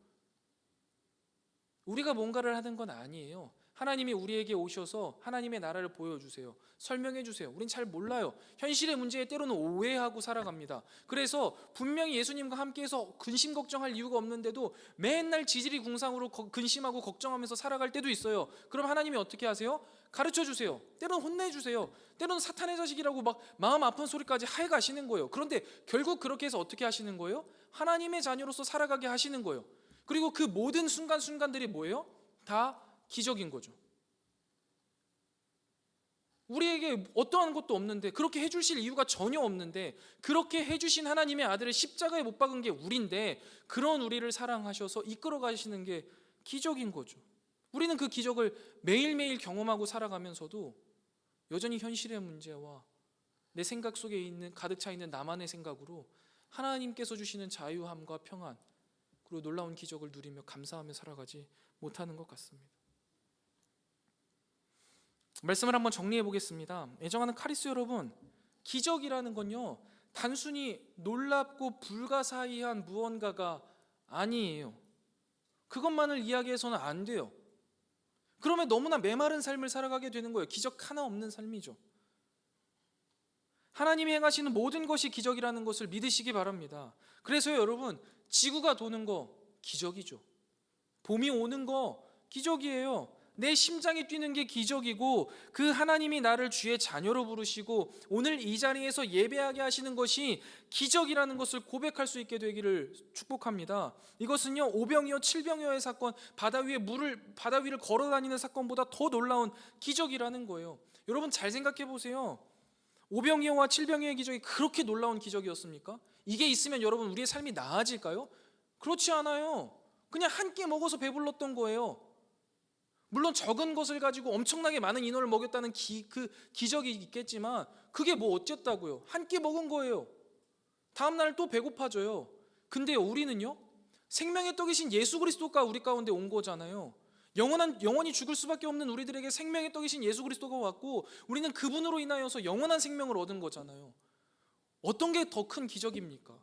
우리가 뭔가를 하는 건 아니에요. 하나님이 우리에게 오셔서 하나님의 나라를 보여주세요. 설명해 주세요. 우린 잘 몰라요. 현실의 문제에 때로는 오해하고 살아갑니다. 그래서 분명히 예수님과 함께해서 근심 걱정할 이유가 없는데도 맨날 지질이 궁상으로 근심하고 걱정하면서 살아갈 때도 있어요. 그럼 하나님이 어떻게 하세요? 가르쳐 주세요. 때로는 혼내주세요. 때로는 사탄의 자식이라고 막 마음 아픈 소리까지 하해 가시는 거예요. 그런데 결국 그렇게 해서 어떻게 하시는 거예요? 하나님의 자녀로서 살아가게 하시는 거예요. 그리고 그 모든 순간순간들이 뭐예요? 다 기적인 거죠. 우리에게 어떠한 것도 없는데, 그렇게 해주실 이유가 전혀 없는데, 그렇게 해주신 하나님의 아들을 십자가에 못 박은 게 우리인데, 그런 우리를 사랑하셔서 이끌어 가시는 게 기적인 거죠. 우리는 그 기적을 매일매일 경험하고 살아가면서도 여전히 현실의 문제와 내 생각 속에 있는 가득 차 있는 나만의 생각으로 하나님께서 주시는 자유함과 평안, 그리고 놀라운 기적을 누리며 감사하며 살아가지 못하는 것 같습니다. 말씀을 한번 정리해 보겠습니다. 애정하는 카리스 여러분, 기적이라는 건요, 단순히 놀랍고 불가사의한 무언가가 아니에요. 그것만을 이야기해서는 안 돼요. 그러면 너무나 메마른 삶을 살아가게 되는 거예요. 기적 하나 없는 삶이죠. 하나님이 행하시는 모든 것이 기적이라는 것을 믿으시기 바랍니다. 그래서 여러분, 지구가 도는 거 기적이죠. 봄이 오는 거 기적이에요. 내 심장이 뛰는 게 기적이고, 그 하나님이 나를 주의 자녀로 부르시고 오늘 이 자리에서 예배하게 하시는 것이 기적이라는 것을 고백할 수 있게 되기를 축복합니다. 이것은요, 오병이어 칠병이어의 사건, 바다 위를 걸어 다니는 사건보다 더 놀라운 기적이라는 거예요. 여러분 잘 생각해 보세요. 오병이어와 칠병이어의 기적이 그렇게 놀라운 기적이었습니까? 이게 있으면 여러분 우리의 삶이 나아질까요? 그렇지 않아요. 그냥 한 끼 먹어서 배불렀던 거예요. 물론 적은 것을 가지고 엄청나게 많은 인원을 먹였다는 그 기적이 있겠지만, 그게 뭐 어쨌다고요? 한 끼 먹은 거예요. 다음 날 또 배고파져요. 근데요, 우리는요, 생명의 떡이신 예수 그리스도가 우리 가운데 온 거잖아요. 영원히 죽을 수밖에 없는 우리들에게 생명의 떡이신 예수 그리스도가 왔고, 우리는 그분으로 인하여서 영원한 생명을 얻은 거잖아요. 어떤 게 더 큰 기적입니까?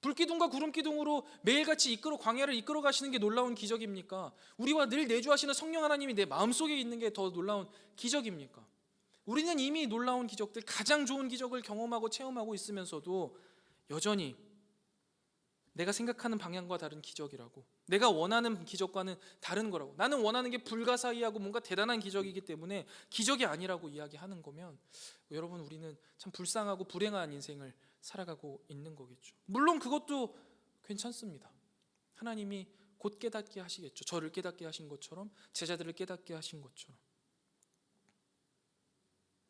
불기둥과 구름기둥으로 매일같이 광야를 이끌어 가시는 게 놀라운 기적입니까? 우리와 늘 내주하시는 성령 하나님이 내 마음속에 있는 게 더 놀라운 기적입니까? 우리는 이미 놀라운 기적들, 가장 좋은 기적을 경험하고 체험하고 있으면서도 여전히 내가 생각하는 방향과 다른 기적이라고, 내가 원하는 기적과는 다른 거라고, 나는 원하는 게 불가사의하고 뭔가 대단한 기적이기 때문에 기적이 아니라고 이야기하는 거면, 여러분 우리는 참 불쌍하고 불행한 인생을 살아가고 있는 거겠죠. 물론 그것도 괜찮습니다. 하나님이 곧 깨닫게 하시겠죠. 저를 깨닫게 하신 것처럼, 제자들을 깨닫게 하신 것처럼.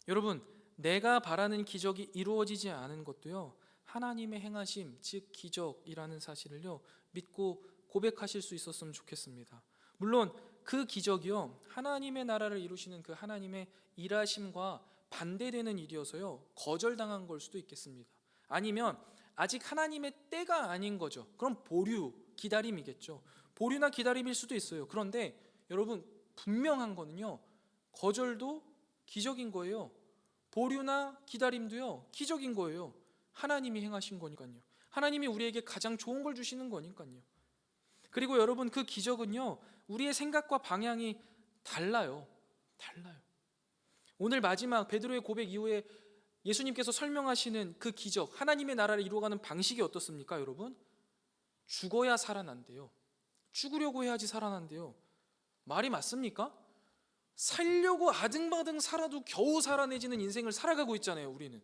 여러분, 내가 바라는 기적이 이루어지지 않은 것도요, 하나님의 행하심, 즉 기적이라는 사실을요, 믿고 고백하실 수 있었으면 좋겠습니다. 물론 그 기적이요, 하나님의 나라를 이루시는 그 하나님의 일하심과 반대되는 일이어서요, 거절당한 걸 수도 있겠습니다. 아니면 아직 하나님의 때가 아닌 거죠. 그럼 보류, 기다림이겠죠. 보류나 기다림일 수도 있어요. 그런데 여러분, 분명한 거는요, 거절도 기적인 거예요. 보류나 기다림도요, 기적인 거예요. 하나님이 행하신 거니까요. 하나님이 우리에게 가장 좋은 걸 주시는 거니까요. 그리고 여러분, 그 기적은요, 우리의 생각과 방향이 달라요. 오늘 마지막 베드로의 고백 이후에 예수님께서 설명하시는 그 기적, 하나님의 나라를 이루어가는 방식이 어떻습니까, 여러분? 죽어야 살아난대요. 죽으려고 해야지 살아난대요. 말이 맞습니까? 살려고 아등바등 살아도 겨우 살아내지는 인생을 살아가고 있잖아요, 우리는.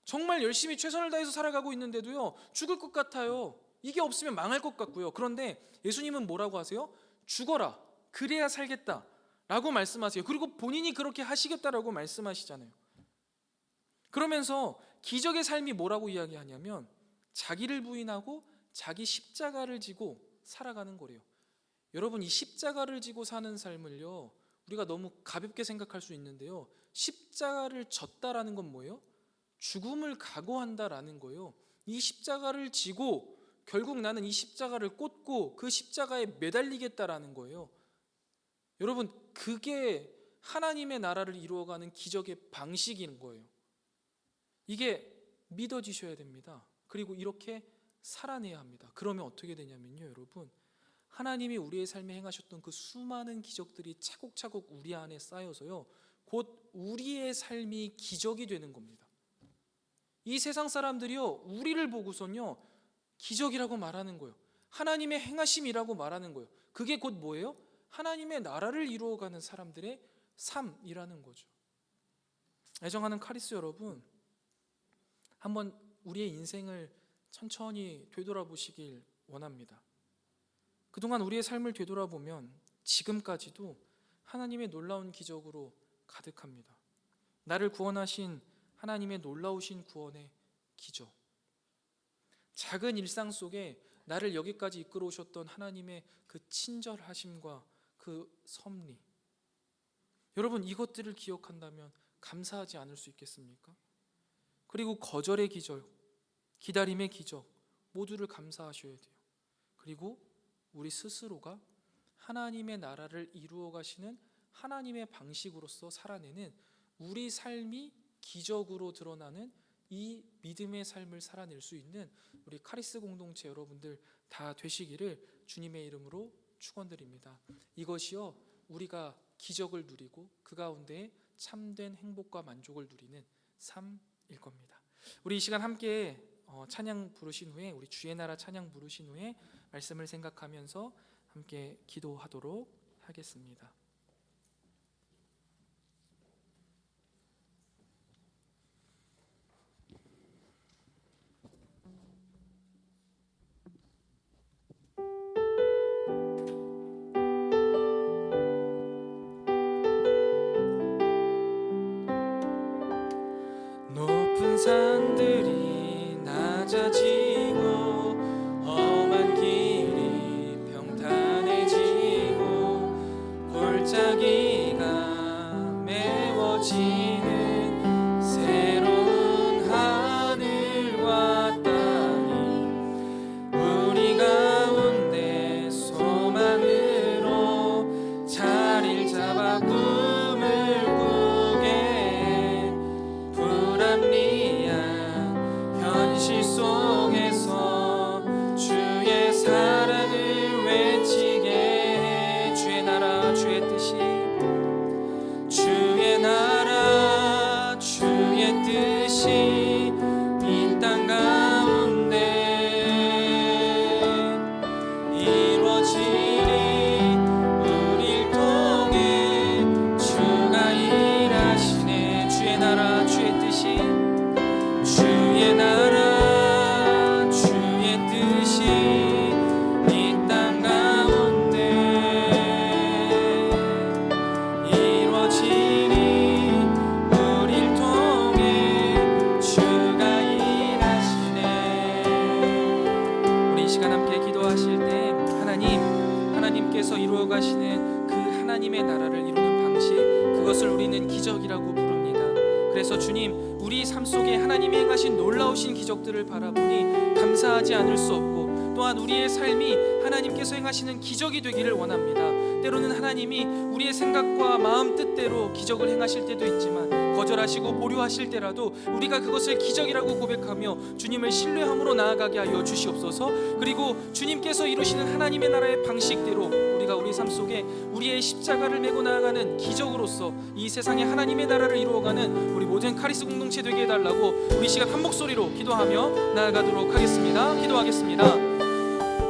정말 열심히 최선을 다해서 살아가고 있는데도요, 죽을 것 같아요. 이게 없으면 망할 것 같고요. 그런데 예수님은 뭐라고 하세요? 죽어라, 그래야 살겠다 라고 말씀하세요. 그리고 본인이 그렇게 하시겠다라고 말씀하시잖아요. 그러면서 기적의 삶이 뭐라고 이야기하냐면, 자기를 부인하고 자기 십자가를 지고 살아가는 거래요. 여러분, 이 십자가를 지고 사는 삶을요, 우리가 너무 가볍게 생각할 수 있는데요, 십자가를 졌다라는 건 뭐예요? 죽음을 각오한다라는 거예요. 이 십자가를 지고 결국 나는 이 십자가를 꽂고 그 십자가에 매달리겠다라는 거예요. 여러분, 그게 하나님의 나라를 이루어가는 기적의 방식인 거예요. 이게 믿어지셔야 됩니다. 그리고 이렇게 살아내야 합니다. 그러면 어떻게 되냐면요, 여러분, 하나님이 우리의 삶에 행하셨던 그 수많은 기적들이 차곡차곡 우리 안에 쌓여서요, 곧 우리의 삶이 기적이 되는 겁니다. 이 세상 사람들이요, 우리를 보고선요, 기적이라고 말하는 거예요. 하나님의 행하심이라고 말하는 거예요. 그게 곧 뭐예요? 하나님의 나라를 이루어가는 사람들의 삶이라는 거죠. 애정하는 카리스 여러분, 한번 우리의 인생을 천천히 되돌아보시길 원합니다. 그동안 우리의 삶을 되돌아보면 지금까지도 하나님의 놀라운 기적으로 가득합니다. 나를 구원하신 하나님의 놀라우신 구원의 기적, 작은 일상 속에 나를 여기까지 이끌어 오셨던 하나님의 그 친절하심과 그 섭리, 여러분 이것들을 기억한다면 감사하지 않을 수 있겠습니까? 그리고 거절의 기적, 기다림의 기적 모두를 감사하셔야 돼요. 그리고 우리 스스로가 하나님의 나라를 이루어 가시는 하나님의 방식으로서 살아내는 우리 삶이 기적으로 드러나는 이 믿음의 삶을 살아낼 수 있는 우리 카리스 공동체 여러분들 다 되시기를 주님의 이름으로 축원드립니다. 이것이요 우리가 기적을 누리고 그 가운데 참된 행복과 만족을 누리는 삶일 겁니다. 우리 이 시간 함께 찬양 부르신 후에, 우리 주의 나라 찬양 부르신 후에 말씀을 생각하면서 함께 기도하도록 하겠습니다. 높은 산들이 낮아지고 험한 길이 평탄해지고 골짜기가 메워지는 새로운 하늘과 땅이 우리 가운데 소망으로 자리를 잡아 꿈을 꾸게 불합리한 현실 속에서 주의 사랑을 외치게 해. 주의 나라 주의 뜻이, 주의 나라 주의 뜻이 이 땅 가운데 이루어지리. 우릴 통해 주가 일하시네. 주의 나라 주의 뜻이, 주의 나라 주의 뜻이 이 땅 가운데 이루어지리. 우릴 통해 주가 일하시네. 우리 이 시간 함께 기도하실 때 하나님께서 이루어 가시는 그 하나님의 나라를 이루는 방식, 그것을 우리는 기적이라고 부릅니다. 그래서 주님, 우리 삶 속에 하나님이 행하신 놀라우신 기적들을 바라보니 감사하지 않을 수 없고, 또한 우리의 삶이 하나님께서 행하시는 기적이 되기를 원합니다. 때로는 하나님이 우리의 생각과 마음 뜻대로 기적을 행하실 때도 있지만 거절하시고 보류하실 때라도 우리가 그것을 기적이라고 고백하며 주님을 신뢰함으로 나아가게 하여 주시옵소서. 그리고 주님께서 이루시는 하나님의 나라의 방식대로 우리가 우리 삶 속에 우리의 십자가를 메고 나아가는 기적으로서 이 세상에 하나님의 나라를 이루어가는 우리 모든 카리스 공동체 되게 해달라고 우리 시간 한 목소리로 기도하며 나아가도록 하겠습니다. 기도하겠습니다.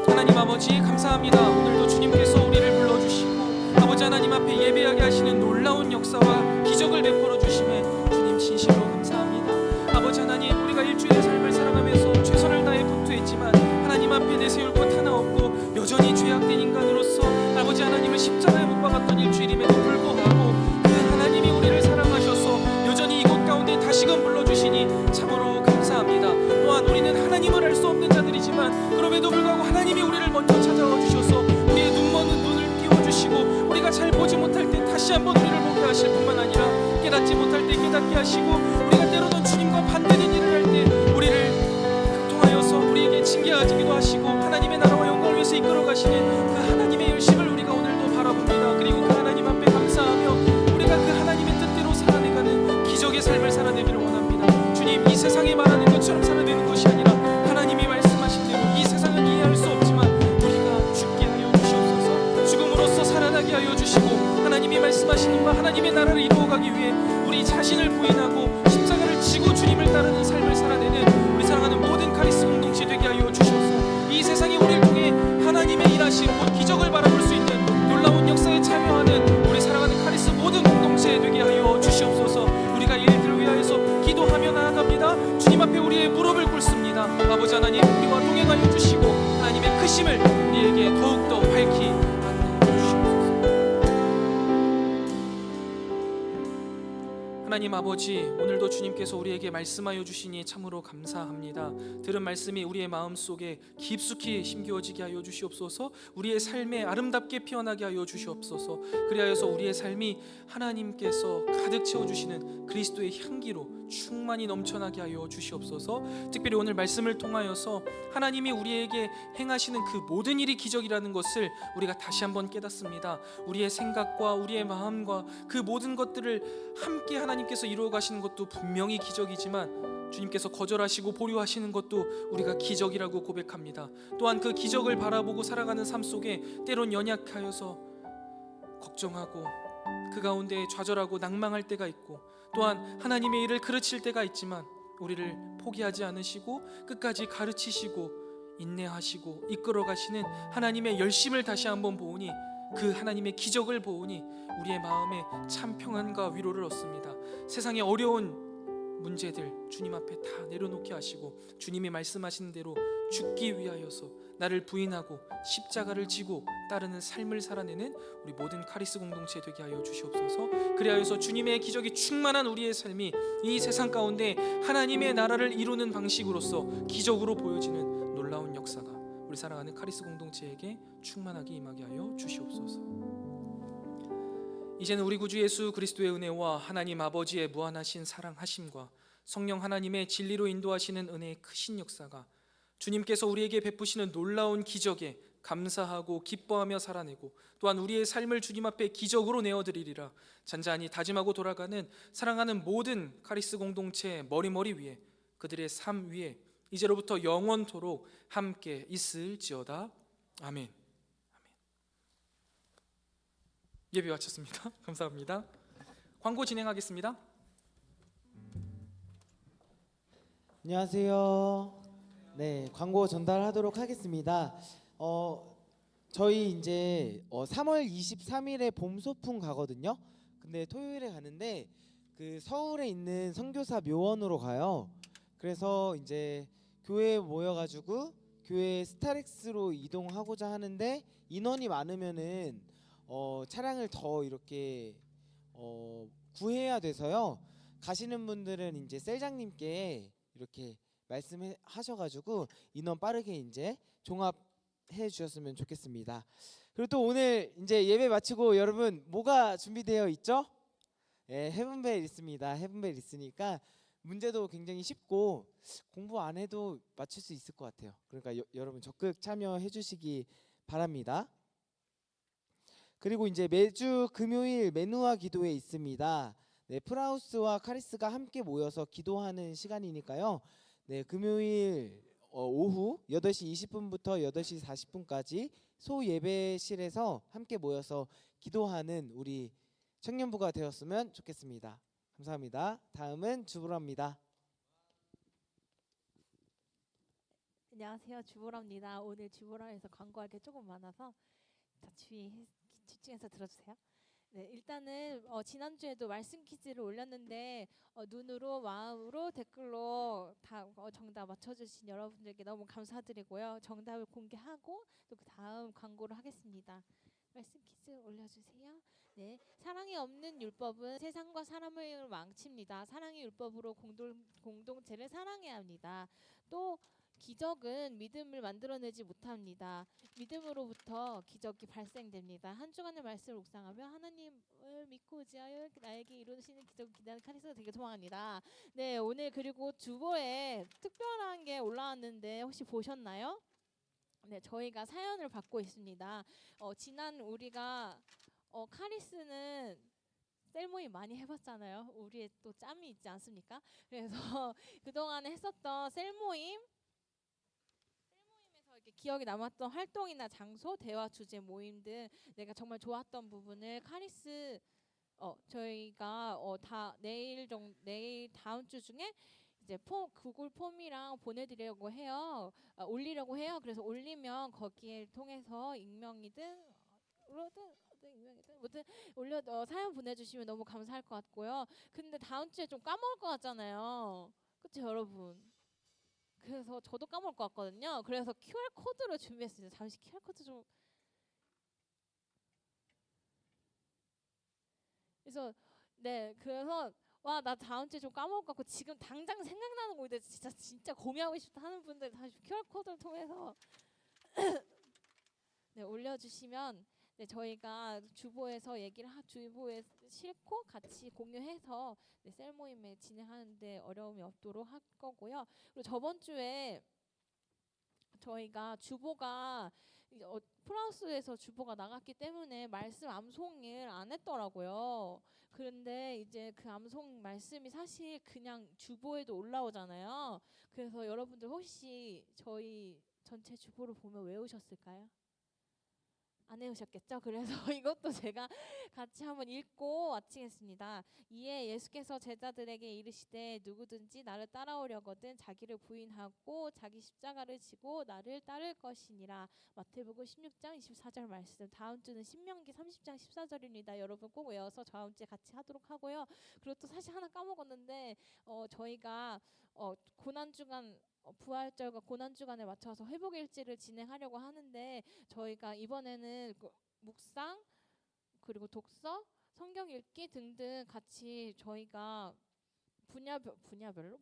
하나님 아버지 감사합니다. 오늘도 주님께서 우리를 불러주시고 아버지 하나님 앞에 예배하게 하시는 놀라운 역사와 기적을 베풀어 주심에 주님 진심으로 감사합니다. 아버지 하나님, 우리가 일주일의 삶을 살아가면서 최선을 다해 분투했지만 하나님 앞에 내세울 것 하나 없고 여전히 죄악된 인간으로서 아버지 하나님을 십자가에 못 박았던 일주일임에도 불구하고 그 하나님이 우리를 사랑하셔서 여전히 이곳 가운데 다시금 불러주시니 참으로 감사합니다. 또한 우리는 하나님을 알 수 없는 자들이지만 그럼에도 불구하고 하나님이 우리를 먼저 찾아와 주셔서 우리의 눈먼 눈을 띄워주시고 우리가 잘 보지 못할 때 다시 한번 우리를 보게 하실 뿐만 아니라 깨닫지 못할 때 깨닫게 하시고 우리가 때로는 주님과 반대된 일을 할 때 우리를 통하여서 우리에게 징계하기도 하시고 하나님의 나라와 영광을 위해서 이끌어 가시는 그 하나님의 열심을 우리가 오늘도 바라봅니다. 그리고 그 하나님 앞에 감사하며 우리가 그 하나님의 뜻대로 살아내가는 기적의 삶을 살아내기를 원합니다. 주님, 이 세상에 말하는 것처럼 살아내는 것이 아니라 하나님이 말씀하신 대로 이 세상은 이해할 수 없지만 우리가 죽게 하여 주시옵소서. 죽음으로써 살아나게 하여 주시고 하나님이 말씀하시는 바 하나님의 나라를 이루어가기 위해 우리 자신을 부인하고 십자가를 지고 주님을 따르는 삶을 살아내는 우리 사랑하는 모든 카리스 공동체 되게 하여 주시옵소서. 이 세상에 우리를 통해 하나님의 일하심 곧 기적을 바라볼 수 있는 놀라운 역사에 참여하는 우리 사랑하는 카리스 모든 공동체 되게 하여 주시옵소서. 우리가 이 일들을 위하여서 기도하며 나아갑니다. 주님 앞에 우리의 무릎을 꿇습니다. 아버지 하나님, 크심을 우리에게 더욱더 밝히 안내해 주시옵소서. 하나님 아버지, 오늘도 주님께서 우리에게 말씀하여 주시니 참으로 감사합니다. 들은 말씀이 우리의 마음속에 깊숙이 심겨지게 하여 주시옵소서. 우리의 삶에 아름답게 피어나게 하여 주시옵소서. 그리하여서 우리의 삶이 하나님께서 가득 채워주시는 그리스도의 향기로 충만히 넘쳐나게 하여 주시옵소서. 특별히 오늘 말씀을 통하여서 하나님이 우리에게 행하시는 그 모든 일이 기적이라는 것을 우리가 다시 한번 깨닫습니다. 우리의 생각과 우리의 마음과 그 모든 것들을 함께 하나님께서 이루어 가시는 것도 분명히 기적이지만 주님께서 거절하시고 보류하시는 것도 우리가 기적이라고 고백합니다. 또한 그 기적을 바라보고 살아가는 삶 속에 때론 연약하여서 걱정하고 그 가운데 좌절하고 낭망할 때가 있고, 또한 하나님의 일을 그르칠 때가 있지만 우리를 포기하지 않으시고 끝까지 가르치시고 인내하시고 이끌어 가시는 하나님의 열심을 다시 한번 보오니, 그 하나님의 기적을 보오니 우리의 마음에 참 평안과 위로를 얻습니다. 세상의 어려운 문제들 주님 앞에 다 내려놓게 하시고 주님이 말씀하신 대로 죽기 위하여서 나를 부인하고 십자가를 지고 따르는 삶을 살아내는 우리 모든 카리스 공동체 되게 하여 주시옵소서. 그리하여서 주님의 기적이 충만한 우리의 삶이 이 세상 가운데 하나님의 나라를 이루는 방식으로서 기적으로 보여지는 놀라운 역사가 우리 사랑하는 카리스 공동체에게 충만하게 임하게 하여 주시옵소서. 이제는 우리 구주 예수 그리스도의 은혜와 하나님 아버지의 무한하신 사랑하심과 성령 하나님의 진리로 인도하시는 은혜의 크신 역사가 주님께서 우리에게 베푸시는 놀라운 기적에 감사하고 기뻐하며 살아내고, 또한 우리의 삶을 주님 앞에 기적으로 내어드리리라 잔잔히 다짐하고 돌아가는 사랑하는 모든 카리스 공동체 머리머리 위에, 그들의 삶 위에 이제로부터 영원토록 함께 있을지어다. 아멘. 예배 마쳤습니다. 감사합니다. 광고 진행하겠습니다. 안녕하세요. 네, 광고 전달하도록 하겠습니다. 저희 이제 3월 23일에 봄 소풍 가거든요. 근데 토요일에 가는데 그 서울에 있는 선교사 묘원으로 가요. 그래서 이제 교회에 모여가지고 교회 스타렉스로 이동하고자 하는데, 인원이 많으면은 차량을 더 이렇게 구해야 돼서요. 가시는 분들은 이제 셀장님께 이렇게 말씀하셔가지고 인원 빠르게 이제 종합해 주셨으면 좋겠습니다. 그리고 또 오늘 이제 예배 마치고 여러분 뭐가 준비되어 있죠? 예, 헤븐벨 있습니다. 헤븐벨 있으니까 문제도 굉장히 쉽고 공부 안 해도 맞출 수 있을 것 같아요. 그러니까 여러분 적극 참여해 주시기 바랍니다. 그리고 이제 매주 금요일 매누아 기도회 있습니다. 네, 프라우스와 카리스가 함께 모여서 기도하는 시간이니까요. 네, 금요일 오후 8시 20분부터 8시 40분까지 소예배실에서 함께 모여서 기도하는 우리 청년부가 되었으면 좋겠습니다. 감사합니다. 다음은 주보라입니다. 안녕하세요, 주보라입니다. 오늘 주보라에서 광고할 게 조금 많아서 다 집중해서 들어주세요. 네, 일단은 지난주에도 말씀 퀴즈를 올렸는데 눈으로 마음으로 댓글로 다 정답 맞춰주신 여러분들께 너무 감사드리고요. 정답을 공개하고 또 그 다음 광고를 하겠습니다. 말씀 퀴즈 올려주세요. 네, 사랑이 없는 율법은 세상과 사람을 망칩니다. 사랑의 율법으로 공동체를 사랑해야 합니다. 또 기적은 믿음을 만들어내지 못합니다. 믿음으로부터 기적이 발생됩니다. 한 주간의 말씀을 묵상하며 하나님을 믿고 의지하여 나에게 이루시는 기적을 기대하는 카리스가 되게 소망합니다. 네, 오늘 그리고 주보에 특별한 게 올라왔는데 혹시 보셨나요? 네, 저희가 사연을 받고 있습니다. 지난 우리가 카리스는 셀 모임 많이 해봤잖아요. 우리의 또 짬이 있지 않습니까? 그래서 그동안에 했었던 셀 모임에서 이렇게 기억에 남았던 활동이나 장소, 대화 주제 모임 등 내가 정말 좋았던 부분을 카리스 저희가 내일 다음 주 중에 이제 구글 폼이랑 보내드리려고 해요. 올리려고 해요. 그래서 올리면 거기에 통해서 익명이든 뭐든 사연 보내주시면 너무 감사할 것 같고요. 근데 다음 주에 좀 까먹을 것 같잖아요. 그렇죠, 여러분? 그래서 저도 까먹을 것 같거든요. 그래서 QR 코드를 준비했습니다. 잠시 QR 코드 좀. 그래서 네, 그래서 와, 나 다음 주에 좀 까먹을 것 같고 지금 당장 생각나는 거 있는데 진짜 공유하고 싶다 하는 분들 다시 QR 코드를 통해서 네, 올려주시면 네, 저희가 주보에서 주보에 싣고 같이 공유해서 네, 셀 모임에 진행하는데 어려움이 없도록 할 거고요. 그리고 저번 주에 저희가 주보가 프랑스에서 주보가 나갔기 때문에 말씀 암송을 안 했더라고요. 그런데 이제 그 암송 말씀이 사실 그냥 주보에도 올라오잖아요. 그래서 여러분들 혹시 저희 전체 주보를 보면 외우셨을까요? 안 외우셨겠죠? 그래서 이것도 제가 같이 한번 읽고 마치겠습니다. 이에 예수께서 제자들에게 이르시되 누구든지 나를 따라오려거든 자기를 부인하고 자기 십자가를 지고 나를 따를 것이니라. 마태복음 16장 24절 말씀. 다음 주는 신명기 30장 14절입니다. 여러분 꼭 외워서 다음 주에 같이 하도록 하고요. 그리고 또 사실 하나 까먹었는데 저희가 고난주간 부활절과 고난주간에 맞춰서 회복일지를 진행하려고 하는데 저희가 이번에는 묵상 그리고 독서, 성경 읽기 등등 같이 저희가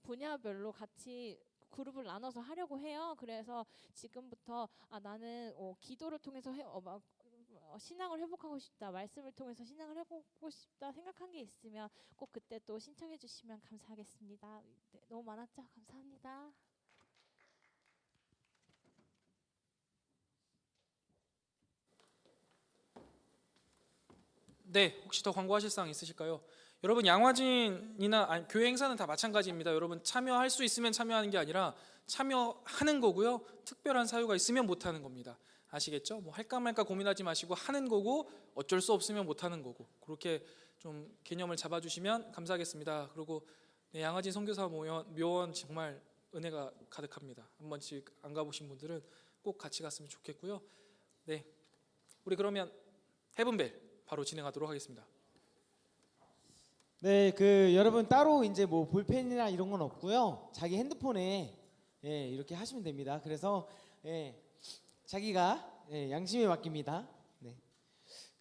분야별로 같이 그룹을 나눠서 하려고 해요. 그래서 지금부터 나는 기도를 통해서 신앙을 회복하고 싶다, 말씀을 통해서 신앙을 회복하고 싶다 생각한 게 있으면 꼭 그때 또 신청해 주시면 감사하겠습니다. 네, 너무 많았죠? 감사합니다. 네, 혹시 더 광고하실 사항 있으실까요? 여러분 양화진이나 교회 행사는 다 마찬가지입니다. 여러분 참여할 수 있으면 참여하는 게 아니라 참여하는 거고요. 특별한 사유가 있으면 못 하는 겁니다. 아시겠죠? 뭐 할까 말까 고민하지 마시고 하는 거고 어쩔 수 없으면 못 하는 거고 그렇게 좀 개념을 잡아주시면 감사하겠습니다. 그리고 네, 양화진 선교사 묘원 정말 은혜가 가득합니다. 한 번씩 안 가보신 분들은 꼭 같이 갔으면 좋겠고요. 네, 우리 그러면 헤븐벨 바로 진행하도록 하겠습니다. 네, 여러분 따로 이제 뭐 볼펜이나 이런 건 없고요. 자기 핸드폰에 이렇게 하시면 됩니다. 그래서 자기가 양심에 맡깁니다. 네.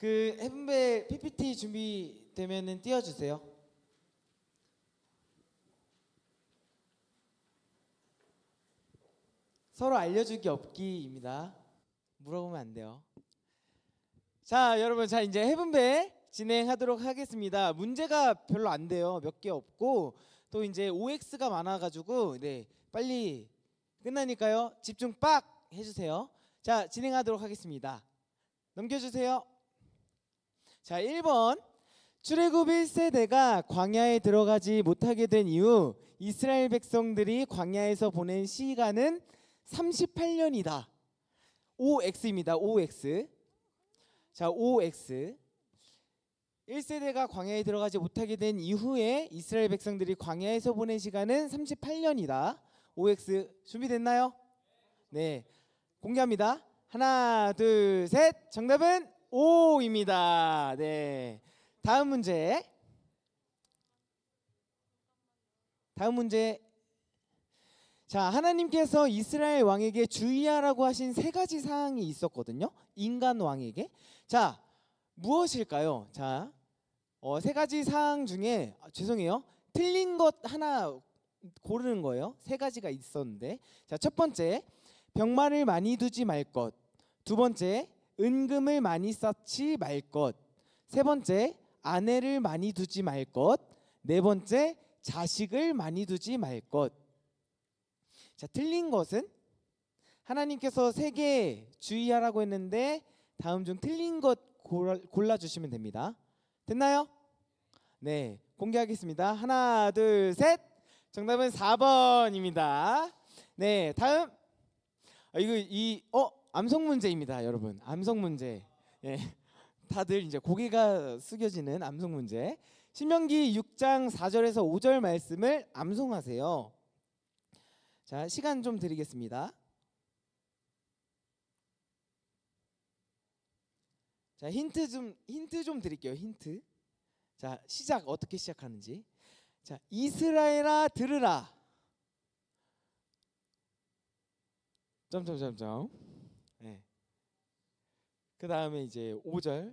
헤븐벨 PPT 준비되면은 띄워주세요. 서로 알려줄 게 없기입니다. 물어보면 안 돼요. 자, 여러분, 이제 헤븐벨 진행하도록 하겠습니다. 문제가 별로 안 돼요. 몇 개 없고 또 이제 OX가 많아가지고 빨리 끝나니까요. 집중 빡 해주세요. 자, 진행하도록 하겠습니다. 넘겨주세요. 자, 1번 출애굽 1세대가 광야에 들어가지 못하게 된 이후 이스라엘 백성들이 광야에서 보낸 시간은 38년이다. OX입니다. OX. 자, OX. 1세대가 광야에 들어가지 못하게 된 이후에 이스라엘 백성들이 광야에서 보낸 시간은 38년이다. OX 준비됐나요? 네. 공개합니다. 하나, 둘, 셋. 정답은 O입니다. 네. 다음 문제. 자, 하나님께서 이스라엘 왕에게 주의하라고 하신 세 가지 사항이 있었거든요. 인간 왕에게. 자, 무엇일까요? 자, 세 가지 사항 중에 죄송해요. 틀린 것 하나 고르는 거예요. 세 가지가 있었는데. 자, 첫 번째, 병마를 많이 두지 말 것. 두 번째, 은금을 많이 쌓지 말 것. 세 번째, 아내를 많이 두지 말 것. 네 번째, 자식을 많이 두지 말 것. 자, 틀린 것은 하나님께서 세 개 주의하라고 했는데 다음 중 틀린 것 골라주시면 됩니다. 됐나요? 네, 공개하겠습니다. 하나, 둘, 셋. 정답은 4번입니다. 네, 다음. 암송 문제입니다, 여러분. 암송 문제. 예, 다들 이제 고개가 숙여지는 암송 문제. 신명기 6장 4절에서 5절 말씀을 암송하세요. 자, 시간 좀 드리겠습니다. 자, 힌트 좀 드릴게요. 힌트. 자, 어떻게 시작하는지. 자, 이스라엘아 들으라. 점점점점. 네. 그 다음에 이제 5절.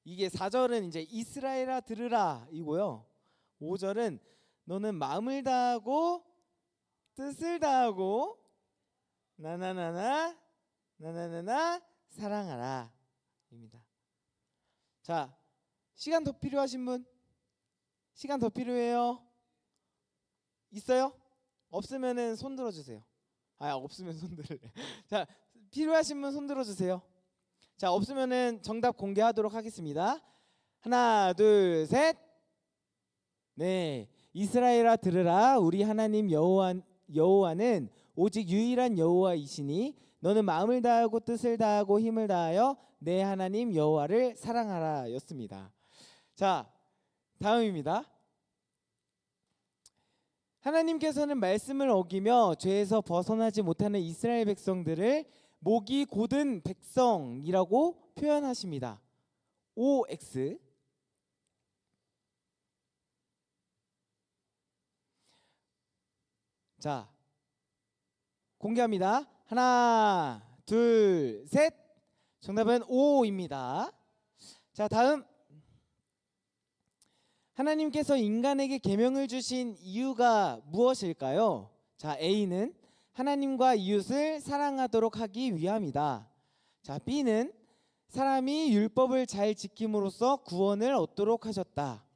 이게 4절은 이제 이스라엘아 들으라 이고요. 5절은 너는 마음을 다하고 뜻을 다하고 나나나나 나나나나 사랑하라 입니다. 자, 시간 더 필요하신 분? 시간 더 필요해요? 있어요? 없으면은 손 들어주세요. 아, 없으면 손 들래. 자, 필요하신 분 손 들어주세요. 자, 없으면은 정답 공개하도록 하겠습니다. 하나, 둘, 셋. 네, 이스라엘아 들으라. 우리 하나님 여호와는 오직 유일한 여호와이시니 너는 마음을 다하고 뜻을 다하고 힘을 다하여 내 하나님 여호와를 사랑하라였습니다. 자, 다음입니다. 하나님께서는 말씀을 어기며 죄에서 벗어나지 못하는 이스라엘 백성들을 목이 곧은 백성이라고 표현하십니다. OX. 자, 공개합니다. 하나, 둘, 셋. 정답은 O입니다. 자, 다음. 하나님께서 인간에게 계명을 주신 이유가 무엇일까요? 자, A는 하나님과 이웃을 사랑하도록 하기 위함이다. 자, B는 사람이 율법을 잘 지킴으로써 구원을 얻도록 하셨다.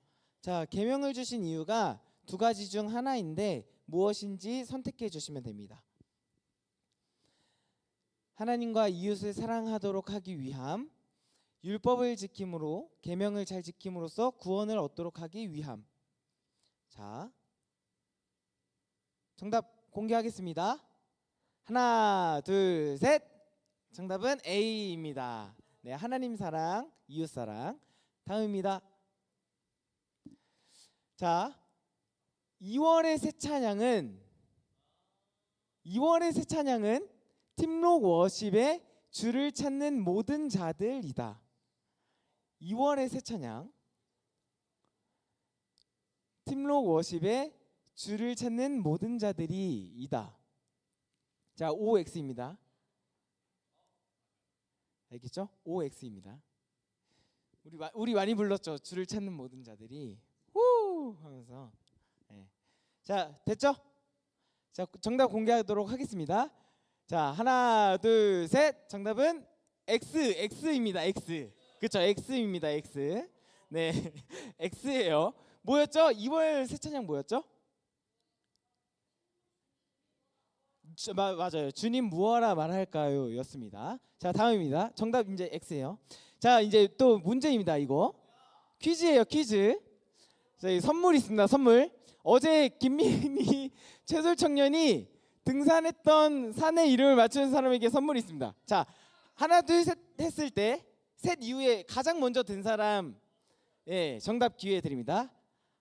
자, 계명을 주신 이유가 두 가지 중 하나인데 무엇인지 선택해 주시면 됩니다. 하나님과 이웃을 사랑하도록 하기 위함, 율법을 지킴으로 계명을 잘 지킴으로써 구원을 얻도록 하기 위함. 자, 정답 공개하겠습니다. 하나, 둘, 셋. 정답은 A입니다. 네, 하나님 사랑, 이웃 사랑. 다음입니다. 자, 2월의 새 찬양은 팀록 워십의 주를 찾는 모든 자들이다. 2월의 새 찬양, 팀록 워십의 주를 찾는 모든 자들이이다. 자, OX입니다. 알겠죠? OX입니다. 우리 많이 불렀죠. 주를 찾는 모든 자들이 후 하면서. 네. 자, 됐죠? 자, 정답 공개하도록 하겠습니다. 자, 하나, 둘, 셋. 정답은 X입니다. X. 그렇죠? X입니다. X. 네, X예요. 뭐였죠? 2월 새 찬양 뭐였죠? 맞아요. 주님 무엇라 말할까요? 였습니다. 자, 다음입니다. 정답 이제 X예요. 자, 이제 또 문제입니다. 이거 퀴즈예요. 퀴즈. 저희 선물 있습니다. 선물. 어제 김민희 채솔 청년이 등산했던 산의 이름을 맞추는 사람에게 선물이 있습니다. 자, 하나 둘 셋 했을 때 셋 이후에 가장 먼저 든 사람, 예, 정답 기회 드립니다.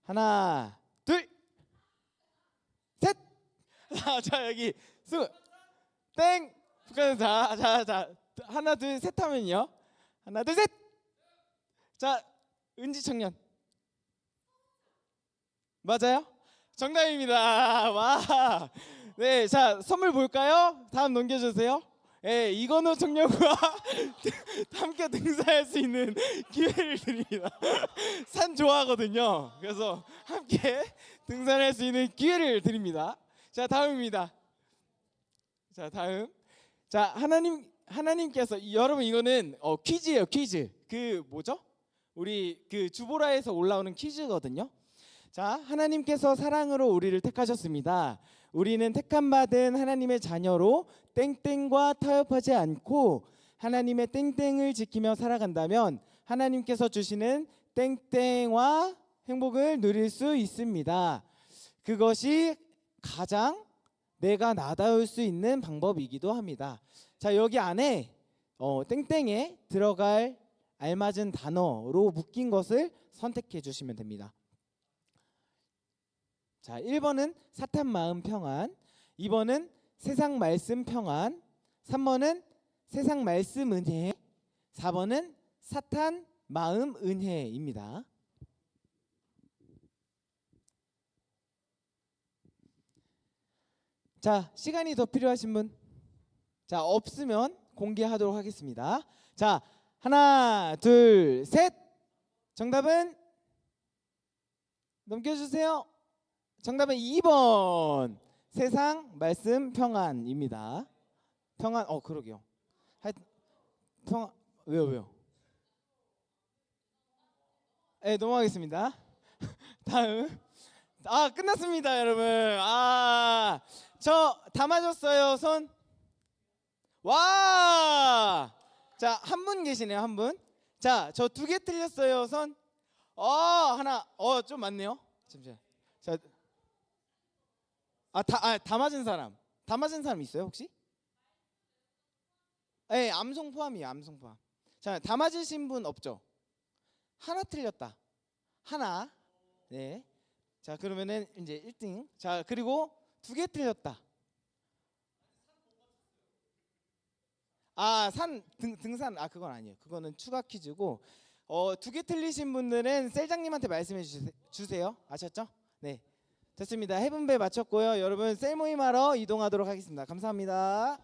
하나 둘 셋. 자, 여기 땡. 자, 하나 둘 셋 하면요. 하나 둘 셋. 자, 은지 청년 맞아요? 정답입니다. 와. 네, 자, 선물 볼까요? 다음 넘겨주세요. 네, 이건호 청년과 함께 등산할 수 있는 기회를 드립니다. 산 좋아하거든요. 그래서 함께 등산할 수 있는 기회를 드립니다. 자, 다음입니다. 자, 다음. 자, 하나님께서 여러분 이거는 퀴즈예요. 퀴즈. 그 뭐죠? 우리 그 주보라에서 올라오는 퀴즈거든요. 자, 하나님께서 사랑으로 우리를 택하셨습니다. 우리는 택함받은 하나님의 자녀로 땡땡과 타협하지 않고 하나님의 땡땡을 지키며 살아간다면 하나님께서 주시는 땡땡과 행복을 누릴 수 있습니다. 그것이 가장 내가 나다울 수 있는 방법이기도 합니다. 자, 여기 안에 땡땡에 들어갈 알맞은 단어로 묶인 것을 선택해 주시면 됩니다. 자, 1번은 사탄 마음 평안, 2번은 세상 말씀 평안, 3번은 세상 말씀 은혜, 4번은 사탄 마음 은혜입니다. 자, 시간이 더 필요하신 분? 자, 없으면 공개하도록 하겠습니다. 자, 하나, 둘, 셋. 정답은 넘겨주세요. 정답은 2번. 세상 말씀 평안입니다. 평안. 그러게요. 평안. 왜요? 네, 넘어가겠습니다. 다음. 끝났습니다, 여러분. 저 다 맞았어요. 손. 와! 자, 한 분 계시네요, 한 분. 자, 저 2개 틀렸어요, 손. 하나. 좀 많네요. 잠시만. 자, 다 맞은 사람. 다 맞은 사람 있어요, 혹시? 네, 암송 포함이에요, 암송 포함. 자, 다 맞으신 분 없죠? 하나 틀렸다. 하나. 네. 자, 그러면은 이제 1등. 자, 그리고 2개 틀렸다. 등산. 그건 아니에요. 그거는 추가 퀴즈고. 2개 틀리신 분들은 셀장님한테 말씀해 주세요. 아셨죠? 네. 됐습니다. 해븐배 마쳤고요. 여러분 셀 모임하러 이동하도록 하겠습니다. 감사합니다.